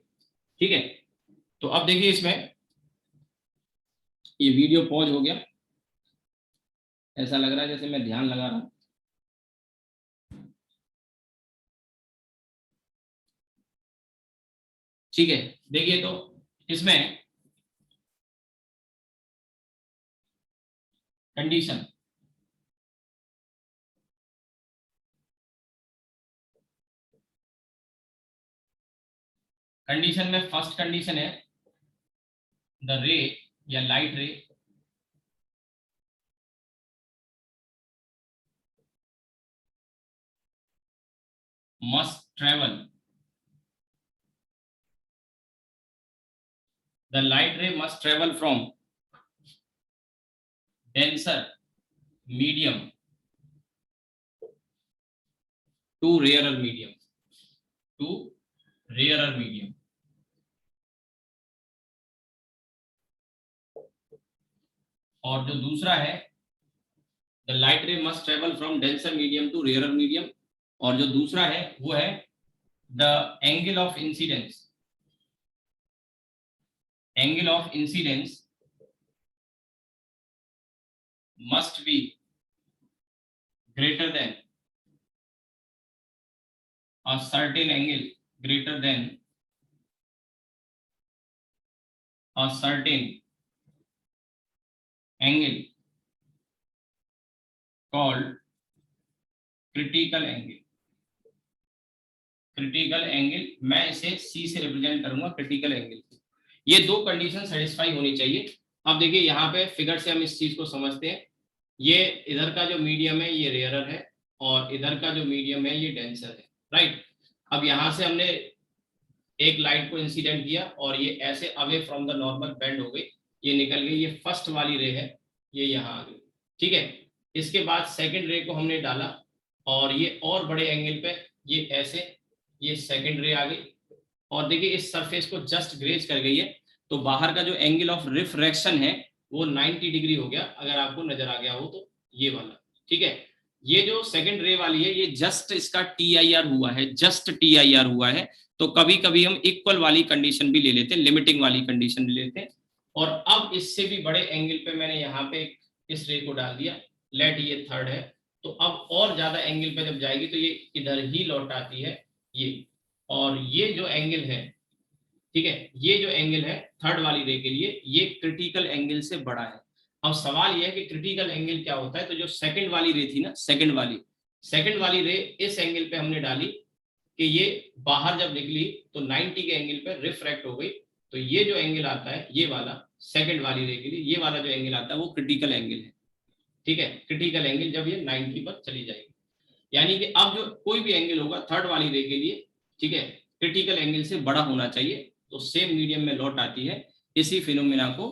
ठीक है, तो अब देखिए इसमें ये वीडियो पॉज हो गया, ऐसा लग रहा है जैसे मैं ध्यान लगा रहा हूं। ठीक है, देखिए तो इसमें कंडीशन, कंडीशन में फर्स्ट कंडीशन है द रे या लाइट रे must travel, the light ray must travel from denser medium to rarer medium, to rarer medium। और जो दूसरा है the light ray must travel from denser medium to rare medium, और जो दूसरा है वो है the angle of incidence, angle of incidence must be greater than a certain angle, greater than a certain angle called critical angle। Critical angle, मैं इसे C से रिप्रेजेंट करूंगा क्रिटिकल एंगल। ये दो कंडीशन सेटिस्फाई होनी चाहिए। अब देखिए यहाँ पे फिगर से हम इस चीज को समझते हैं। ये इधर का जो मीडियम है ये रेयरर है, और इधर का जो मीडियम है ये डेंसर है, राइट। अब यहाँ से हमने एक लाइट को इंसिडेंट किया और ये ऐसे away from the normal bend हो गई, ये निकल गई, ये फर्स्ट वाली रे है, ये यहाँ आ गई। ठीक है, इसके बाद सेकंड रे को हमने डाला और ये और बड़े एंगल पे ये ऐसे, ये सेकंड रे आ गई, और देखिए इस सरफेस को जस्ट ग्रेज कर गई है, तो बाहर का जो एंगल ऑफ रिफ्रैक्शन है वो 90 डिग्री हो गया, अगर आपको नजर आ गया हो तो ये वाला। ठीक है, ये जो सेकंड रे वाली है ये जस्ट इसका TIR हुआ है, जस्ट TIR हुआ है। तो कभी कभी हम इक्वल वाली कंडीशन भी ले लेते हैं, लिमिटिंग वाली कंडीशन ले लेते हैं। और अब इससे भी बड़े एंगल पे मैंने यहाँ पे इस रे को डाल दिया, लेट ये थर्ड है, तो अब और ज्यादा एंगल पे जब जाएगी तो ये इधर ही लौट आती है ये, और ये जो एंगल है, ठीक है, ये जो एंगल है थर्ड वाली रे के लिए ये क्रिटिकल एंगल से बड़ा है। अब सवाल ये है कि क्रिटिकल एंगल क्या होता है, तो जो सेकंड वाली रे थी ना, सेकंड वाली रे इस एंगल पे हमने डाली कि ये बाहर जब निकली तो 90 के एंगल पे रिफ्रैक्ट हो गई, तो ये जो एंगल आता है ये वाला सेकंड वाली रे के लिए, ये वाला जो एंगल आता है वो क्रिटिकल एंगल है। ठीक है, क्रिटिकल एंगल जब ये 90 पर चली जाएगी, यानी कि अब जो कोई भी एंगल होगा थर्ड वाली रे के लिए, ठीक है, क्रिटिकल एंगल से बड़ा होना चाहिए, तो सेम मीडियम में लौट आती है। इसी फिनोमेना को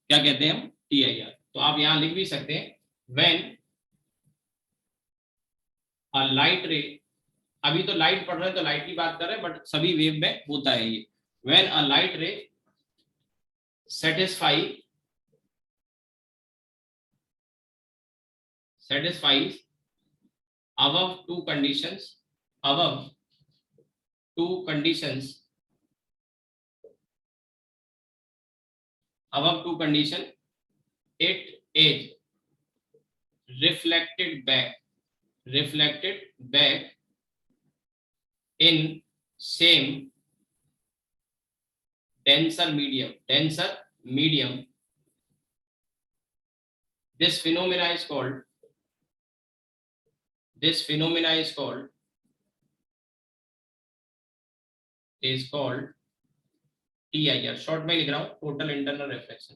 क्या कहते हैं हम, TIR। तो आप यहां लिख भी सकते हैं व्हेन अ लाइट रे, अभी तो लाइट पढ़ रहे हैं तो लाइट की बात कर रहे हैं, बट सभी वेव में होता है ये, व्हेन अ लाइट रे satisfies above two conditions, it is reflected back in same denser medium, this phenomena is called TIR। Short में लिख रहा हूं, टोटल इंटरनल रिफ्लेक्शन।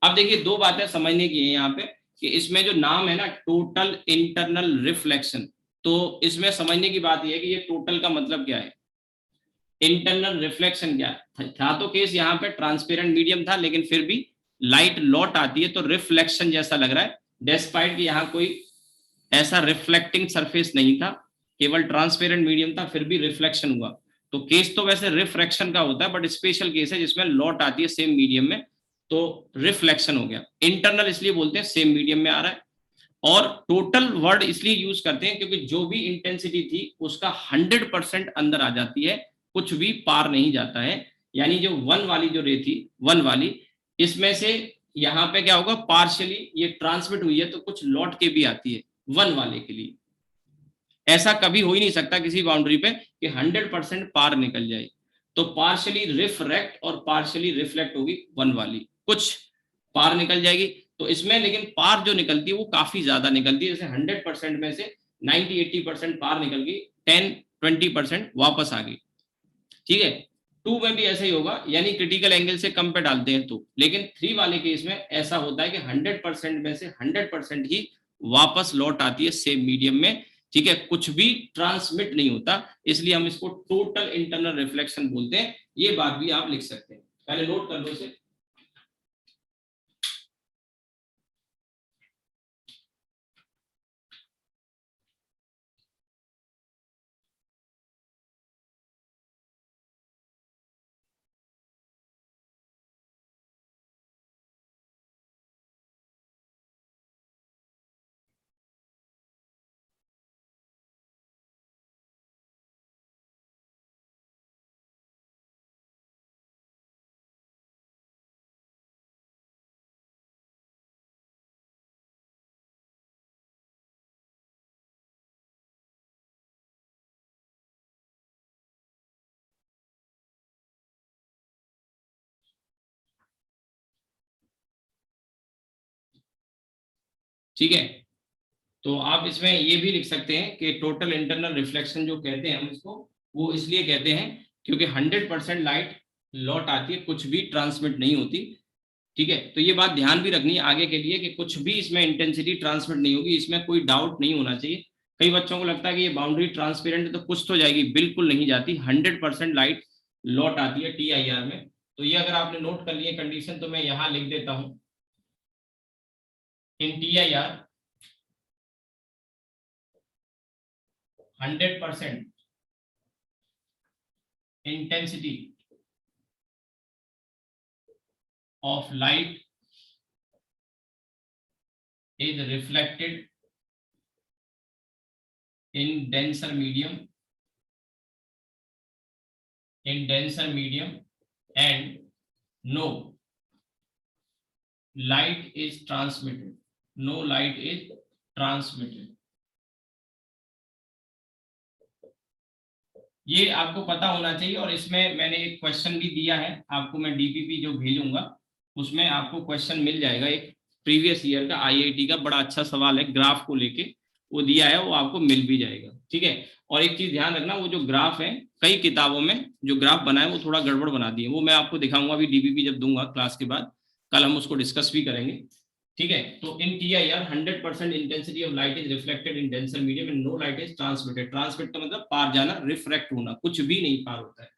अब देखिए दो बातें समझने की है यहाँ पे, कि इसमें जो नाम है ना टोटल इंटरनल रिफ्लेक्शन, तो इसमें समझने की बात यह है कि ये टोटल का मतलब क्या है। इंटरनल रिफ्लेक्शन क्या था, तो केस यहाँ पे ट्रांसपेरेंट मीडियम था, लेकिन फिर भी लाइट लौट आती है तो रिफ्लेक्शन जैसा लग रहा है, डेस्पाइट कि यहाँ कोई ऐसा रिफ्लेक्टिंग सरफेस नहीं था, केवल ट्रांसपेरेंट मीडियम था, फिर भी रिफ्लेक्शन हुआ। तो केस तो वैसे रिफ्रैक्शन का होता है, बट स्पेशल केस है जिसमें लौट आती है सेम मीडियम में, तो रिफ्लेक्शन हो गया। इंटरनल इसलिए बोलते हैं सेम मीडियम में आ रहा है, और टोटल वर्ड इसलिए यूज करते हैं क्योंकि जो भी इंटेंसिटी थी उसका 100% अंदर आ जाती है, कुछ भी पार नहीं जाता है। यानी जो 1 वाली जो रे थी, 1 वाली, इसमें से यहाँ पे क्या होगा, पार्शियली ये ट्रांसमिट हुई है तो कुछ लौट के भी आती है 1 वाले के लिए। ऐसा कभी हो ही नहीं सकता किसी बाउंड्री पे कि 100% पार निकल जाए, तो पार्शियली रिफ्रैक्ट और पार्शियली रिफ्लेक्ट होगी 1 वाली, कुछ पार निकल जाएगी। तो इसमें लेकिन पार जो निकलती है वो काफी ज्यादा निकलती है, जैसे 100% में से 90-80% पार निकल गई, 10-20% वापस आ गई। ठीक है, 2 में भी ऐसा ही होगा, यानी क्रिटिकल एंगल से कम पे डालते हैं तो, लेकिन 3 वाले केस में ऐसा होता है कि 100% में से 100% ही वापस लौट आती है सेम मीडियम में। ठीक है, कुछ भी ट्रांसमिट नहीं होता, इसलिए हम इसको टोटल इंटरनल रिफ्लेक्शन बोलते हैं। ये बात भी आप लिख सकते हैं, पहले नोट कर लो इसे। ठीक है, तो आप इसमें ये भी लिख सकते हैं कि टोटल इंटरनल रिफ्लेक्शन जो कहते हैं हम इसको, वो इसलिए कहते हैं क्योंकि 100% लाइट लौट आती है, कुछ भी ट्रांसमिट नहीं होती। ठीक है, तो ये बात ध्यान भी रखनी है आगे के लिए कि कुछ भी इसमें इंटेंसिटी ट्रांसमिट नहीं होगी, इसमें कोई डाउट नहीं होना चाहिए। कई बच्चों को लगता है कि ये बाउंड्री ट्रांसपेरेंट है तो कुछ तो जाएगी, बिल्कुल नहीं जाती, 100% लाइट लौट आती है TIR में। तो ये अगर आपने नोट कर लिए कंडीशन तो मैं यहाँ लिख देता हूँ, इन TIR 100% intensity of light is reflected in denser medium and no light is transmitted, no light is transmitted। ये आपको पता होना चाहिए, और इसमें मैंने एक क्वेश्चन भी दिया है आपको, मैं DPP जो भेजूंगा उसमें आपको क्वेश्चन मिल जाएगा, एक प्रीवियस ईयर का IIT का बड़ा अच्छा सवाल है, ग्राफ को लेके वो दिया है, वो आपको मिल भी जाएगा। ठीक है, और एक चीज ध्यान रखना, वो जो ग्राफ है कई किताबों में जो ग्राफ बना है वो थोड़ा गड़बड़ बना दिए, वो मैं आपको दिखाऊंगा अभी DPP जब दूंगा क्लास के बाद, कल हम उसको डिस्कस भी करेंगे। ठीक है, तो in TIR 100% intensity of light is reflected in denser medium and no light is transmitted. Transmit का मतलब पार जाना, रिफ्रैक्ट होना, कुछ भी नहीं पार होता है।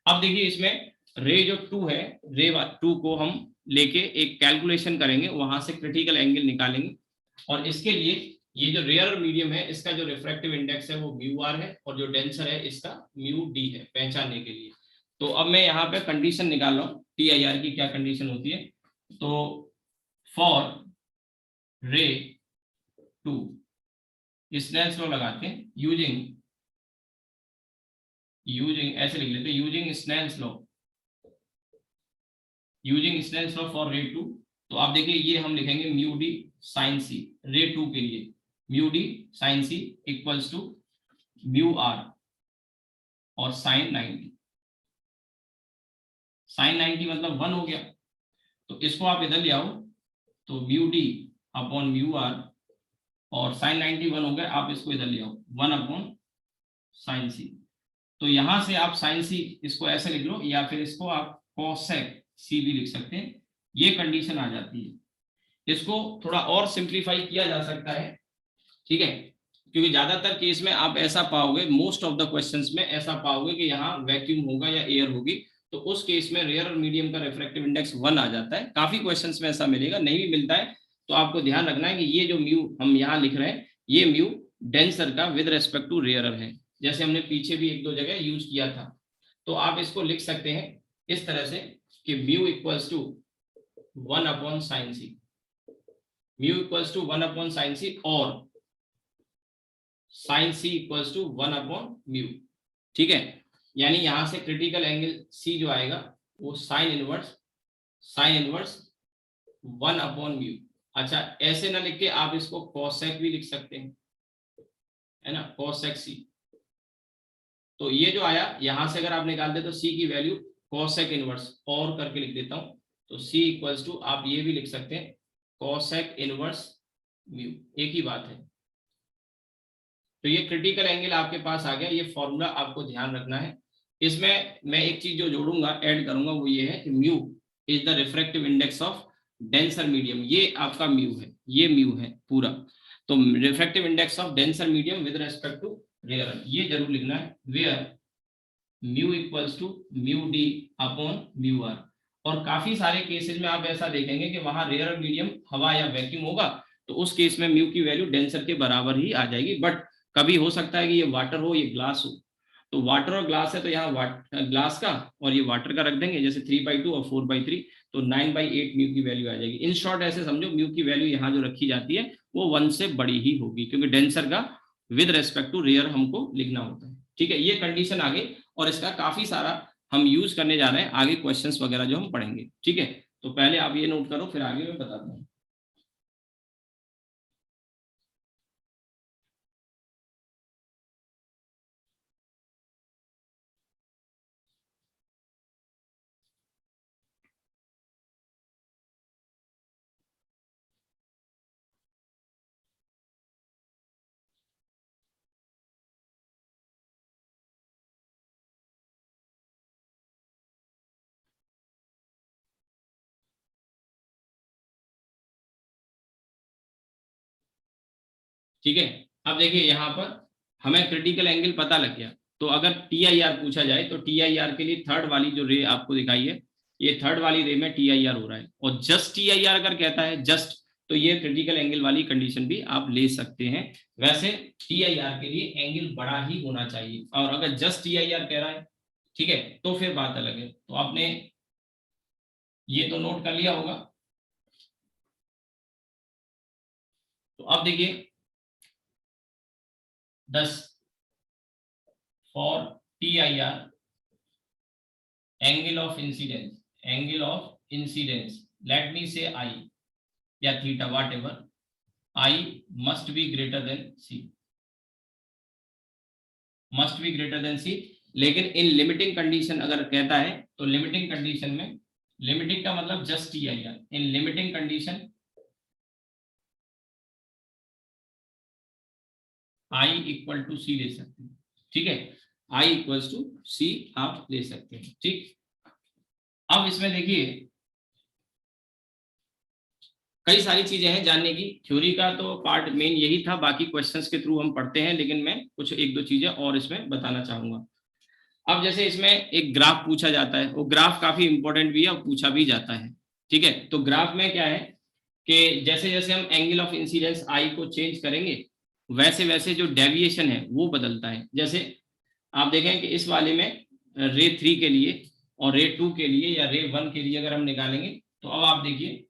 अब देखिए इसमें रे जो 2 है, रे 2 को हम लेके एक कैलकुलेशन करेंगे, वहां से क्रिटिकल एंगल निकालेंगे, और इसके लिए ये जो रेयर मीडियम है इसका जो रिफ्रैक्टिव इंडेक्स है वो μr है, और जो डेंसर है इसका μd है, पहचानने के लिए। तो अब मैं यहाँ पे कंडीशन निकाल रहा हूँ TIR की, क्या कंडीशन होती है। तो फॉर रे 2 स्नेल्स लॉ लगाते हैं, यूजिंग ऐसे लिख लेते हैं, यूजिंग स्नेल्स लॉ फॉर रे 2। तो आप देखिए ये हम लिखेंगे μd sin c रे 2 के लिए, μd sin c equals to μr और sin 90। sin 90 मतलब 1 हो गया, तो इसको आप इधर ले आओ, तो μd अपॉन μr, और sin 90 1 हो गया, आप इसको इधर ले आओ 1 अपॉन sin c। तो यहां से आप sin c इसको ऐसे लिख लो, या फिर इसको आप cosec c भी लिख सकते हैं, ये कंडीशन आ जाती है। इसको थोड़ा और सिंप्लीफाई किया जा सकता है। ठीक है, क्योंकि ज्यादातर केस में आप ऐसा पाओगे, मोस्ट ऑफ द क्वेश्चंस में ऐसा पाओगे कि यहाँ वैक्यूम होगा या एयर होगी, तो उस केस में रेयर और मीडियम का रिफ्रैक्टिव इंडेक्स 1 आ जाता है। काफी क्वेश्चंस में ऐसा मिलेगा, नहीं भी मिलता है तो आपको ध्यान रखना है कि ये जो म्यू हम यहाँ लिख रहे हैं, ये म्यू डेंसर का विद रेस्पेक्ट टू रेयर है, जैसे हमने पीछे भी एक दो जगह यूज किया था। तो आप इसको लिख सकते हैं इस तरह से कि mu equals to 1 upon sine c, mu equals to 1 upon sine c, और sine c equals to 1 upon mu. ठीक है, यानी यहां से क्रिटिकल एंगल सी जो आएगा वो साइन इनवर्स 1 अपॉन म्यू। अच्छा, ऐसे ना लिख के आप इसको कॉसेक भी लिख सकते हैं, है ना, कॉसेक सी। तो ये जो आया यहां से अगर आप निकाल दे तो सी की वैल्यू कॉसेक इनवर्स, और करके लिख देता हूं, तो सी इक्वल्स टू आप ये भी लिख सकते हैं कॉसेक इनवर्स म्यू, एक ही बात है। तो ये क्रिटिकल एंगल आपके पास आ गया, ये फॉर्मूला आपको ध्यान रखना है। इसमें मैं एक चीज जो जोड़ूंगा, ऐड करूंगा, वो ये है कि mu is the refractive index of denser medium. ये आपका म्यू है, ये म्यू है पूरा। तो refractive index of denser medium with respect to rare, ये जरूर लिखना है, where mu equals to mu d upon mu r. और काफी सारे केसेस में आप ऐसा देखेंगे कि वहां रेयर और मीडियम हवा या वैक्यूम होगा, तो उस केस में म्यू की वैल्यू डेंसर के बराबर ही आ जाएगी। बट कभी हो सकता है कि ये वाटर हो, ये ग्लास हो, तो वाटर और ग्लास है तो यहाँ ग्लास का और ये वाटर का रख देंगे, जैसे 3/2 और 4/3, तो 9/8 म्यू की वैल्यू आ जाएगी। इन शॉर्ट ऐसे समझो, म्यू की वैल्यू यहाँ जो रखी जाती है वो 1 से बड़ी ही होगी, क्योंकि डेंसर का विद रेस्पेक्ट टू रेयर हमको लिखना होता है। ठीक है, ये कंडीशन आगे, और इसका काफी सारा हम यूज करने जा रहे हैं आगे क्वेश्चंस वगैरह जो हम पढ़ेंगे। ठीक है, तो पहले आप ये नोट करो, फिर आगे मैं बताता हूँ। ठीक है, अब देखिए यहाँ पर हमें क्रिटिकल एंगल पता लग गया। तो अगर टी आई आर पूछा जाए, तो टी आई आर के लिए थर्ड वाली जो रे आपको दिखाई है, ये थर्ड वाली रे में टी आई आर हो रहा है, और जस्ट टी आई आर अगर कहता है जस्ट, तो ये क्रिटिकल एंगल वाली कंडीशन भी आप ले सकते हैं। वैसे टी आई आर के लिए एंगल बड़ा ही होना चाहिए, और अगर जस्ट टी आई आर कह रहा है, ठीक है, तो फिर बात अलग है। तो आपने ये तो नोट कर लिया होगा। तो अब देखिए 10 for T I are angle of incidence, let me say I या theta whatever, I must be greater than C, must be greater than C। लेकिन इन लिमिटिंग कंडीशन अगर कहता है, तो लिमिटिंग कंडीशन में, लिमिटिंग का मतलब just T I R, in limiting condition I equal to C ले सकते हैं। ठीक है, I इक्वल टू C आप ले सकते हैं। ठीक, अब इसमें देखिए कई सारी चीजें हैं जानने की। थ्योरी का तो पार्ट मेन यही था, बाकी क्वेश्चंस के थ्रू हम पढ़ते हैं, लेकिन मैं कुछ एक दो चीजें और इसमें बताना चाहूंगा। अब जैसे इसमें एक ग्राफ पूछा जाता है, वो ग्राफ काफी इंपॉर्टेंट भी है और पूछा भी जाता है। ठीक है, तो ग्राफ में क्या है कि जैसे जैसे हम एंगल ऑफ इंसिडेंस आई को चेंज करेंगे, वैसे वैसे जो डेविएशन है वो बदलता है। जैसे आप देखें कि इस वाले में रे 3 के लिए और रे 2 के लिए या रे 1 के लिए अगर हम निकालेंगे, तो अब आप देखिए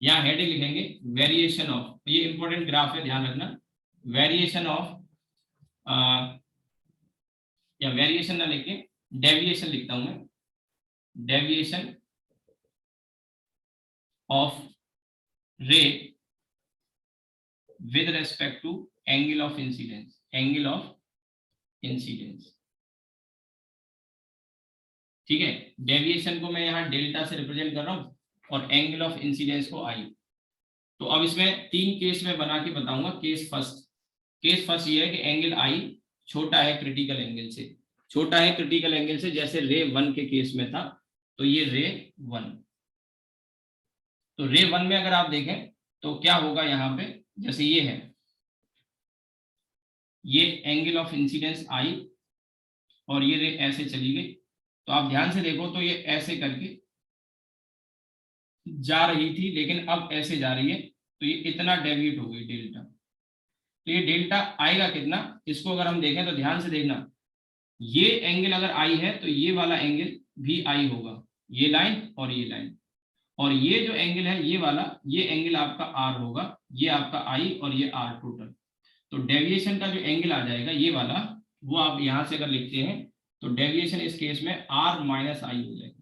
यहाँ हेडिंग लिखेंगे वेरिएशन ऑफ, ये इंपॉर्टेंट ग्राफ है, ध्यान रखना, वेरिएशन ऑफ, या वेरिएशन ना लिख के डेविएशन लिखता हूं मैं, deviation of ray with respect to angle of incidence, angle of incidence. ठीक है, डेविएशन को मैं यहाँ डेल्टा से रिप्रेजेंट कर रहा हूँ और एंगल ऑफ इंसिडेंस को आई। तो अब इसमें 3 केस में बना के बताऊंगा। केस फर्स्ट ये है कि एंगल आई छोटा है क्रिटिकल एंगल से, छोटा है क्रिटिकल एंगल से, जैसे रे 1 के केस में था। तो ये रे 1, तो रे 1 में अगर आप देखें तो क्या होगा यहाँ पे, जैसे ये है, ये एंगल ऑफ इंसिडेंस आई और ये रे ऐसे चली गई। तो आप ध्यान से देखो तो ये ऐसे करके जा रही थी, लेकिन अब ऐसे जा रही है, तो ये इतना डेविएट हो गई डेल्टा। तो ये डेल्टा आएगा कितना, इसको अगर हम देखें तो ध्यान से देखना, ये एंगल अगर आई है तो ये वाला एंगल भी आई होगा, ये लाइन और ये लाइन, और ये जो एंगल है ये वाला, ये एंगल आपका आर होगा, ये आपका आई और ये आर टोटल। तो डेविएशन का जो एंगल आ जाएगा ये वाला, वो आप यहां से अगर लिखते हैं तो डेविएशन इस केस में आर माइनस आई हो जाएगा।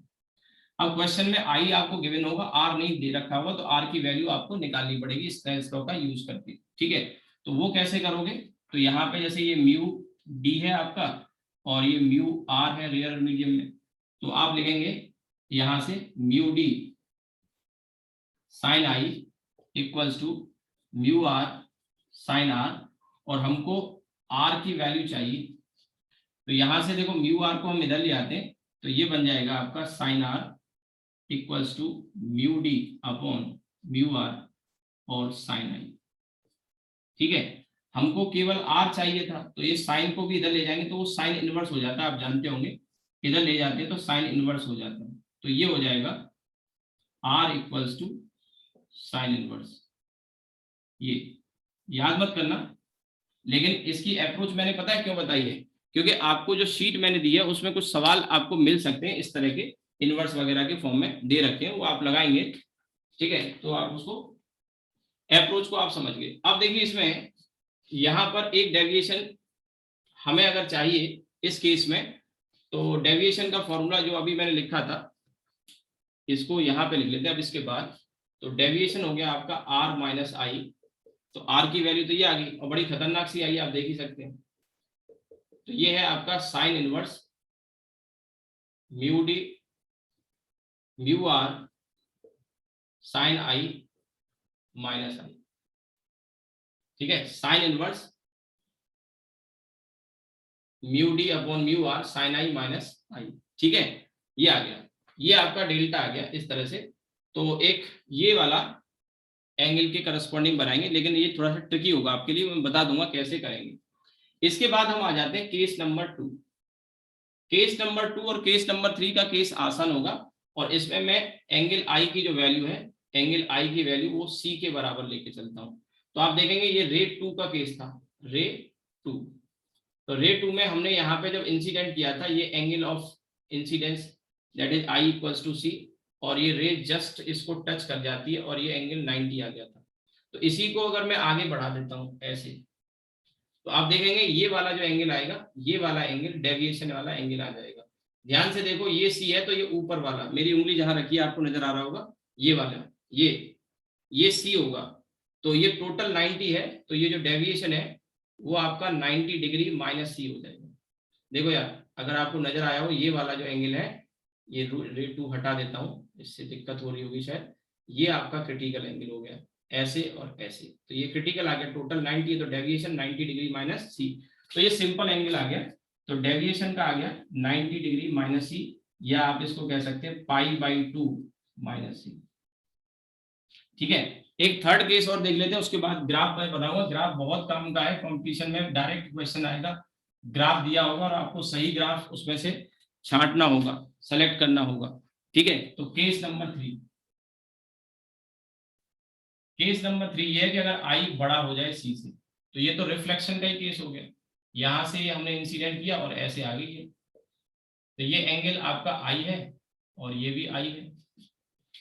अब क्वेश्चन में आई आपको गिवन होगा, आर नहीं दे रखा होगा, तो आर की वैल्यू आपको निकालनी पड़ेगी स्नेल्स लॉ का यूज करके। ठीक है, तो वो कैसे करोगे, तो यहाँ पे जैसे ये म्यू डी है आपका और ये म्यू आर है रेयर मीडियम में, तो आप लिखेंगे यहां से mu d sine i equals to mu r sine r, और हमको आर की वैल्यू चाहिए, तो यहां से देखो म्यू आर को हम इधर ले आते हैं, तो ये बन जाएगा आपका sine r equals to mu d upon mu r और साइन आई। ठीक है, हमको केवल आर चाहिए था, तो ये साइन को भी इधर ले जाएंगे तो वो साइन इनवर्स हो जाता है, आप जानते होंगे, इधर ले जाते हैं तो साइन इनवर्स हो जाता है, तो ये हो जाएगा r equals to sine inverse. ये याद मत करना, लेकिन इसकी अप्रोच मैंने पता है क्यों बताई है, क्योंकि आपको जो शीट मैंने दी है उसमें कुछ सवाल आपको मिल सकते हैं इस तरह के, इनवर्स वगैरह के फॉर्म में दे रखे हैं, वो आप लगाएंगे। ठीक है, तो आप उसको अप्रोच को आप समझ गए। अब देखिए इसमें यहाँ पर एक डेविएशन हमें अगर चाहिए इस केस में, तो डेविएशन का फॉर्मूला जो अभी मैंने लिखा था इसको यहाँ पे लिख लेते हैं अब इसके बाद। तो डेविएशन हो गया आपका आर माइनस आई, तो आर की वैल्यू तो ये आ गई और बड़ी खतरनाक सी आई, आप देख ही सकते हैं। तो ये है आपका sine inverse mu d mu r sine i minus i. ठीक है, sine inverse mu d upon mu r sine i minus i. ठीक है, ये आ गया, ये आपका डेल्टा आ गया इस तरह से। तो एक ये वाला एंगल के करस्पॉन्डिंग बनाएंगे, लेकिन ये थोड़ा सा ट्रिकी होगा आपके लिए, मैं बता दूंगा कैसे करेंगे। इसके बाद हम आ जाते हैं केस नंबर 2। केस नंबर 2 और केस नंबर 3 का केस आसान होगा, और इसमें मैं एंगल आई की जो वैल्यू है, एंगल आई की वैल्यू वो सी के बराबर लेके चलता हूं। तो आप देखेंगे ये रे 2 का केस था, रे 2। तो रे 2 में हमने यहाँ पे जब इंसिडेंट किया था, ये angle of incidence that is i equals to c, और ये रे जस्ट इसको टच कर जाती है और ये एंगल 90 आ गया था। तो इसी को अगर मैं आगे बढ़ा देता हूं ऐसे, तो आप देखेंगे ये वाला जो एंगल आएगा, ये वाला एंगल डेविएशन वाला एंगल आ जाएगा। ध्यान से देखो, ये सी है तो ये ऊपर वाला, मेरी उंगली जहां रखी है आपको नजर आ रहा होगा, ये वाला, ये सी होगा। तो ये टोटल 90 है, तो ये जो डेविएशन है वो आपका 90 डिग्री माइनस सी हो जाएगा। देखो यार, अगर आपको नजर आया हो, ये वाला जो एंगल है, ये रे 2 हटा देता हूँ, इससे दिक्कत हो रही होगी शायद, ये आपका क्रिटिकल एंगल हो गया, ऐसे और ऐसे, तो ये क्रिटिकल आ गया, टोटल 90 है तो डेविएशन 90 डिग्री माइनस सी, तो ये सिंपल एंगल आ गया। तो डेविएशन का आ गया 90 डिग्री माइनस सी, या आप इसको कह सकते हैं π/2 माइनस सी। ठीक है, एक थर्ड केस और देख लेते हैं, उसके बाद ग्राफ मैं बताऊंगा। ग्राफ बहुत काम का है, कंपटीशन में डायरेक्ट क्वेश्चन आएगा, ग्राफ दिया होगा और आपको सही ग्राफ उसमें से छांटना होगा, सेलेक्ट करना होगा। ठीक है, तो केस नंबर 3, केस नंबर 3 ये है कि अगर आई बड़ा हो जाए सी से, तो ये तो रिफ्लेक्शन का ही केस हो गया, यहां से हमने इंसिडेंट किया और ऐसे आ गई है, तो ये एंगल आपका आई है और ये भी आई है।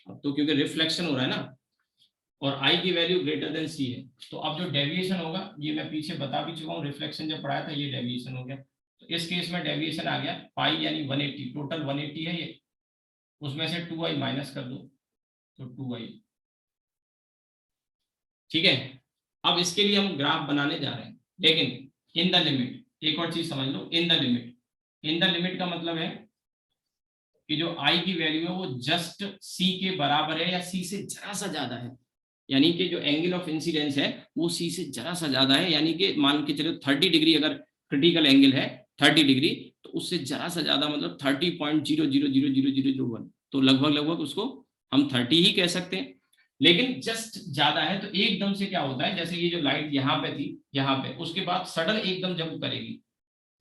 अब तो क्योंकि रिफ्लेक्शन हो रहा है ना, और आई की वैल्यू ग्रेटर देन सी है, तो अब जो डेविएशन होगा, ये मैं पीछे बता भी चुका हूँ, रिफ्लेक्शन जब पढ़ाया था, ये डेविएशन हो गया। तो इस केस में डेविएशन आ गया पाई यानी 180, टोटल 180 है ये, उसमें से 2i माइनस कर दो तो 2i। ठीक है, अब इसके लिए हम ग्राफ बनाने जा रहे हैं, लेकिन इन द लिमिट, एक और चीज समझ लो, in the limit. In the limit का मतलब है कि जो i की वैल्यू है वो जस्ट c के बराबर है या c से जरा सा ज्यादा है, यानी कि जो एंगल ऑफ इंसिडेंस है वो c से जरा सा ज्यादा है, यानी कि मान के चलो 30 डिग्री अगर क्रिटिकल एंगल है 30 डिग्री, तो उससे जरा सा ज्यादा मतलब 30.000001, तो लगभग उसको हम 30 ही कह सकते हैं। लेकिन जस्ट ज्यादा है, तो एकदम से क्या होता है, जैसे ये जो लाइट यहाँ पे थी, यहाँ पे, उसके बाद सडन एकदम जंप करेगी,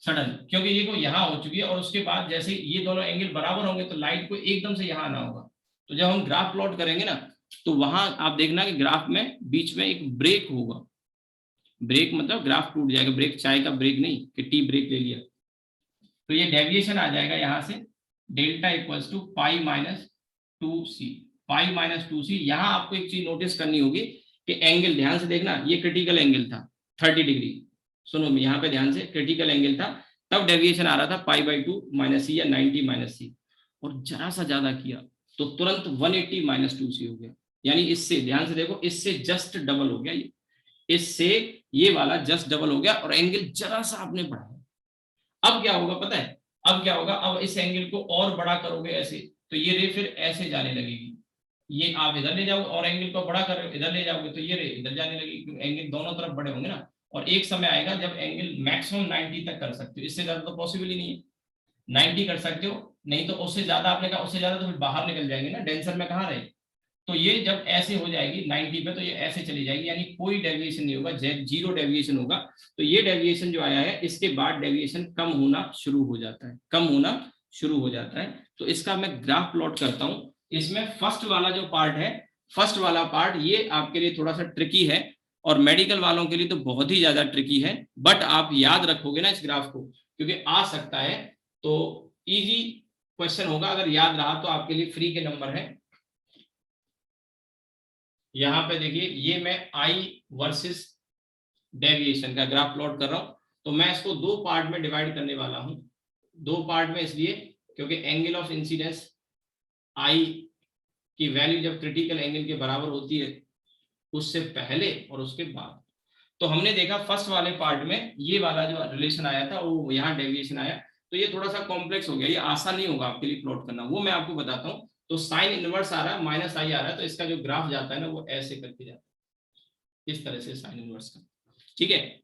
सडन, क्योंकि ये को यहाँ हो चुकी है, और उसके बाद जैसे ये दोनों एंगल बराबर होंगे तो लाइट को एकदम से यहाँ आना होगा। तो जब हम ग्राफ प्लॉट करेंगे ना, तो वहां आप देखना कि ग्राफ में बीच में एक ब्रेक होगा। ब्रेक मतलब ग्राफ टूट जाएगा, ब्रेक चाय का ब्रेक नहीं कि टी ब्रेक ले लिया। तो ये डेविएशन आ जाएगा यहाँ से, delta equals to pi minus 2c, pi minus 2c। यहाँ आपको एक चीज नोटिस करनी होगी कि एंगल ध्यान से देखना, ये क्रिटिकल एंगल था 30 डिग्री, सुनो यहाँ पे ध्यान से, क्रिटिकल एंगल था, तब डेविएशन आ रहा था पाई बाई 2 माइनस सी या 90 माइनस सी, और जरा सा ज्यादा किया तो तुरंत 180 माइनस 2c हो गया। यानी इससे ध्यान से देखो, इससे जस्ट डबल हो गया, ये इससे ये वाला जस्ट डबल हो गया, और एंगल जरा सा आपने बढ़ाया। अब क्या होगा पता है, अब क्या होगा, अब इस एंगल को और बड़ा करोगे ऐसे, तो ये रे फिर ऐसे जाने लगेगी, ये आप इधर ले जाओगे, और एंगल को बड़ा कर इधर ले जाओगे तो ये रे इधर जाने लगेगी, क्योंकि एंगल दोनों तरफ बड़े होंगे ना। और एक समय आएगा जब एंगल मैक्सिमम 90 तक कर सकते हो, इससे ज्यादा तो पॉसिबल ही नहीं है। 90 कर सकते हो, नहीं तो उससे ज्यादा, आपने कहा उससे ज्यादा तो फिर बाहर निकल जाएंगे ना, डेंसर में कहाँ रहे। तो ये जब ऐसे हो जाएगी 90 पे, तो ये ऐसे चली जाएगी, यानी कोई डेविएशन नहीं होगा, जीरो डेविएशन होगा। तो ये डेविएशन जो आया है, इसके बाद डेविएशन कम होना शुरू हो जाता है, कम होना शुरू हो जाता है। तो इसका मैं ग्राफ प्लॉट करता हूं। इसमें फर्स्ट वाला जो पार्ट है, फर्स्ट वाला पार्ट ये आपके लिए थोड़ा सा ट्रिकी है, और मेडिकल वालों के लिए तो बहुत ही ज्यादा ट्रिकी है, बट आप याद रखोगे ना इस ग्राफ को, क्योंकि आ सकता है, तो इजी क्वेश्चन होगा, अगर याद रहा तो आपके लिए फ्री के नंबर है। यहाँ पे देखिए, ये मैं आई वर्सेस डेविएशन का ग्राफ प्लॉट कर रहा हूं, तो मैं इसको दो पार्ट में डिवाइड करने वाला हूं। दो पार्ट में इसलिए क्योंकि एंगल ऑफ इंसिडेंस आई की वैल्यू जब क्रिटिकल एंगल के बराबर होती है, उससे पहले और उसके बाद। तो हमने देखा फर्स्ट वाले पार्ट में ये वाला जो रिलेशन आया था, वो यहाँ डेविएशन आया, तो ये थोड़ा सा कॉम्प्लेक्स हो गया, ये आसान नहीं होगा आपके लिए प्लॉट करना, वो मैं आपको बताता हूँ। तो साइन इनवर्स आ रहा है, माइनस आई आ रहा है, तो इसका जो ग्राफ जाता है ना, वो ऐसे करके जाता है, इस तरह से साइन इनवर्स का, ठीक है।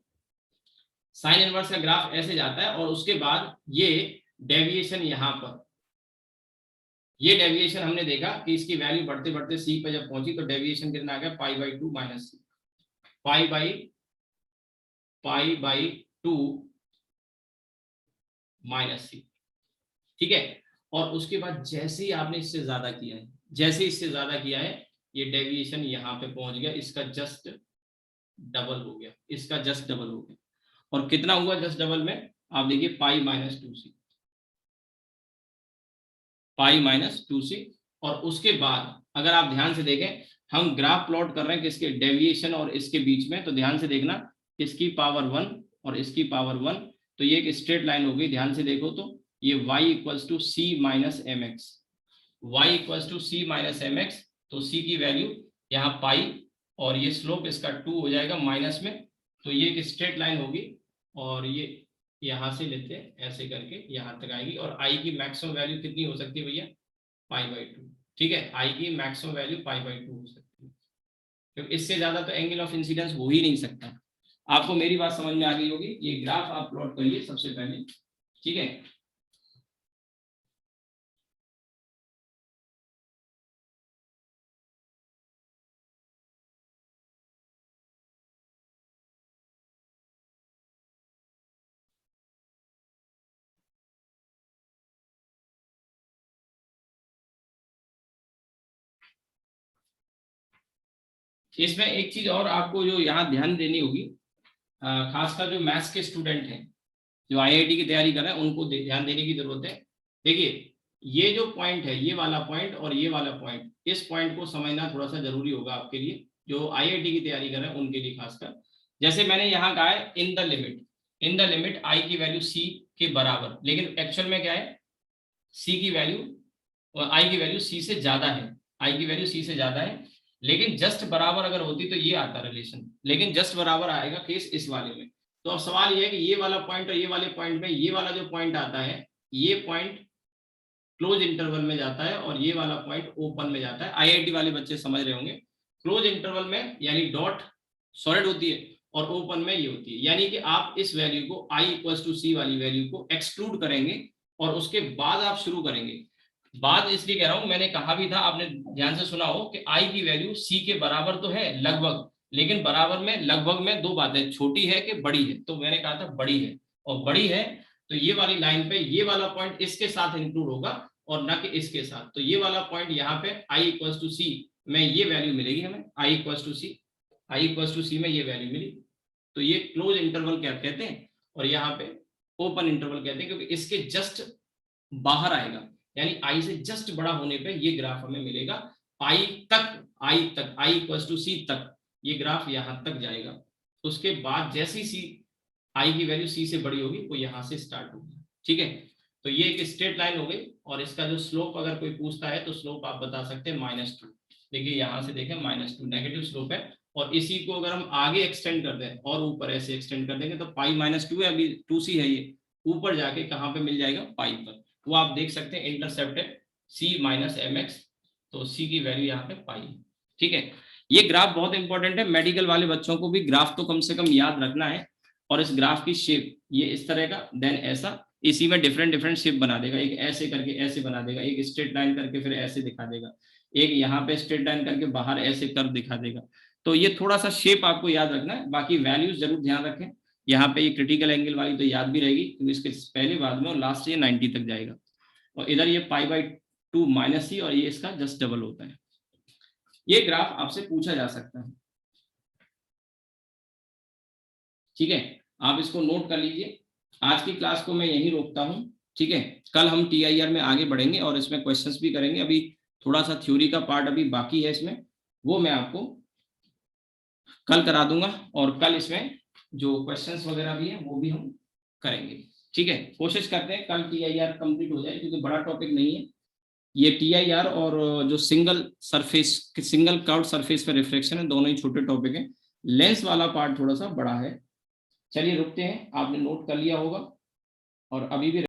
साइन इनवर्स का ग्राफ ऐसे जाता है, और उसके बाद ये डेविएशन यहाँ पर, ये डेविएशन हमने देखा कि इसकी वैल्यू बढ़ते बढ़ते सी पे जब पहुंची, तो डेविएशन कितना आ गया, pi by 2 minus c, pi by 2 minus c, ठीक है। और उसके बाद जैसे ही आपने इससे ज्यादा किया है, जैसे इससे ज्यादा किया है, ये डेविएशन यहाँ पे पहुंच गया, इसका जस्ट डबल हो गया, इसका जस्ट डबल हो गया। और कितना हुआ जस्ट डबल में, आप देखिए पाई minus 2c, pi minus 2c। और उसके बाद अगर आप ध्यान से देखें, हम ग्राफ प्लॉट कर रहे हैं किसके, डेविएशन और इसके बीच में, तो ध्यान से देखना, इसकी पावर 1 और इसकी पावर 1, तो ये एक स्ट्रेट लाइन होगी, ध्यान से देखो तो ये y equals to c minus m x, y equals to c minus m x. तो c की वैल्यू यहाँ पाई, और ये स्लोप इसका 2 हो जाएगा माइनस में, तो ये एक स्ट्रेट लाइन होगी, और ये यहाँ से लेते हैं ऐसे करके यहाँ तक आएगी, और i की मैक्सिमम वैल्यू कितनी हो सकती है भैया, पाई बाई 2, ठीक है। i की मैक्सिमम वैल्यू पाई बाई 2 हो सकती है, क्योंकि इससे ज्यादा तो एंगल ऑफ इंसिडेंस हो ही नहीं सकता। आपको मेरी बात समझ में आ गई होगी। ये ग्राफ आप प्लॉट करिए सबसे पहले, ठीक है। इसमें एक चीज और आपको जो यहाँ ध्यान देनी होगी, खासकर जो मैथ्स के स्टूडेंट हैं, जो आईआईटी की तैयारी कर रहे हैं, उनको ध्यान देने की जरूरत है। देखिए, ये जो पॉइंट है, ये वाला पॉइंट और ये वाला पॉइंट, इस पॉइंट को समझना थोड़ा सा जरूरी होगा आपके लिए, जो आईआईटी की तैयारी कर रहे हैं उनके लिए खासकर। जैसे मैंने यहाँ कहा है इन द लिमिट आई की वैल्यू सी के बराबर, लेकिन एक्चुअल में क्या है, सी की वैल्यू और आई की वैल्यू सी से ज्यादा है, आई की वैल्यू सी से ज्यादा है, लेकिन जस्ट बराबर अगर होती तो ये आता रिलेशन, लेकिन जस्ट बराबर आएगा केस इस वाले में। तो अब सवाल ये है कि ये वाला पॉइंट और ये वाले पॉइंट में, ये वाला जो पॉइंट आता है, ये पॉइंट क्लोज इंटरवल में जाता है, और ये वाला पॉइंट ओपन में जाता है। आईआईटी वाले बच्चे समझ रहे होंगे, क्लोज इंटरवल में यानी डॉट सॉलिड होती है, और ओपन में ये होती है, यानी कि आप इस वैल्यू को i इक्वल टू सी वाली वैल्यू को एक्सक्लूड करेंगे, और उसके बाद आप शुरू करेंगे। बात इसलिए कह रहा हूं, मैंने कहा भी था, आपने ध्यान से सुना हो कि आई की वैल्यू सी के बराबर तो है लगभग, लेकिन बराबर में लगभग में दो बातें, छोटी है कि बड़ी है। तो मैंने कहा था बड़ी है, और बड़ी है तो ये वाली लाइन पे ये वाला पॉइंट इसके साथ इंक्लूड होगा और न कि इसके साथ। तो ये वाला पॉइंट यहाँ पे आई इक्वल टू सी में ये वैल्यू मिलेगी हमें, i equal to c, i equal to c में ये वैल्यू मिली। तो ये क्लोज इंटरवल क्या कहते हैं, और यहाँ पे ओपन इंटरवल कहते हैं, क्योंकि इसके जस्ट बाहर आएगा, यानी आई से जस्ट बड़ा होने पे ये ग्राफ हमें मिलेगा आई तक, आई तक, आई इक्वल टू सी तक ये ग्राफ यहां तक जाएगा। उसके बाद जैसी सी आई की वैल्यू सी से बड़ी होगी वो यहां से स्टार्ट होगी। ठीक है, तो ये एक स्ट्रेट लाइन हो गई, और इसका जो स्लोप अगर कोई पूछता है तो स्लोप आप बता सकते हैं -2। देखिए यहां से देखें -2 नेगेटिव स्लोप है, और इसी को अगर हम आगे एक्सटेंड कर दें और ऊपर ऐसे एक्सटेंड कर देंगे तो पाई -2 है, अभी 2c है, ये ऊपर जाके कहां पे मिल जाएगा, पाई पर। वो आप देख सकते हैं इंटरसेप्ट है c माइनस mx, तो c की वैल्यू यहाँ पे पाई। ठीक है, ये ग्राफ बहुत इंपॉर्टेंट है, मेडिकल वाले बच्चों को भी ग्राफ तो कम से कम याद रखना है। और इस ग्राफ की शेप ये इस तरह का, देन ऐसा, इसी में डिफरेंट डिफरेंट शेप बना देगा, एक ऐसे करके ऐसे बना देगा, एक स्ट्रेट लाइन करके फिर ऐसे दिखा देगा, एक यहाँ पे स्ट्रेट लाइन करके बाहर ऐसे कर्व दिखा देगा। तो ये थोड़ा सा शेप आपको याद रखना है, बाकी वैल्यूज जरूर ध्यान रखें। यहाँ पे ये क्रिटिकल एंगल वाली तो याद भी रहेगी, क्योंकि इसके पहले बाद में और लास्ट ये 90 तक जाएगा, और इधर ये पाई/2 माइनस सी, और ये इसका जस्ट डबल होता है। ये ग्राफ आपसे पूछा जा सकता है। ठीक है, आप इसको नोट कर लीजिए। आज की क्लास को मैं यहीं रोकता हूं। ठीक है, कल हम TIR में आगे बढ़ेंगे और इसमें क्वेश्चंस भी करेंगे। अभी थोड़ा सा थ्योरी का पार्ट अभी बाकी है इसमें, वो मैं आपको कल करा दूंगा, और कल इसमें जो क्वेश्चंस वगैरह भी हैं वो भी हम करेंगे। ठीक है, कोशिश करते हैं कल TIR कंप्लीट हो जाए, क्योंकि बड़ा टॉपिक नहीं है ये। TIR और जो सिंगल कर्व सरफेस पे रिफ्लेक्शन है, दोनों ही छोटे टॉपिक हैं। लेंस वाला पार्ट थोड़ा सा बड़ा है। चलिए रुकते हैं, आपने नोट कर लिया होगा, और अभी भी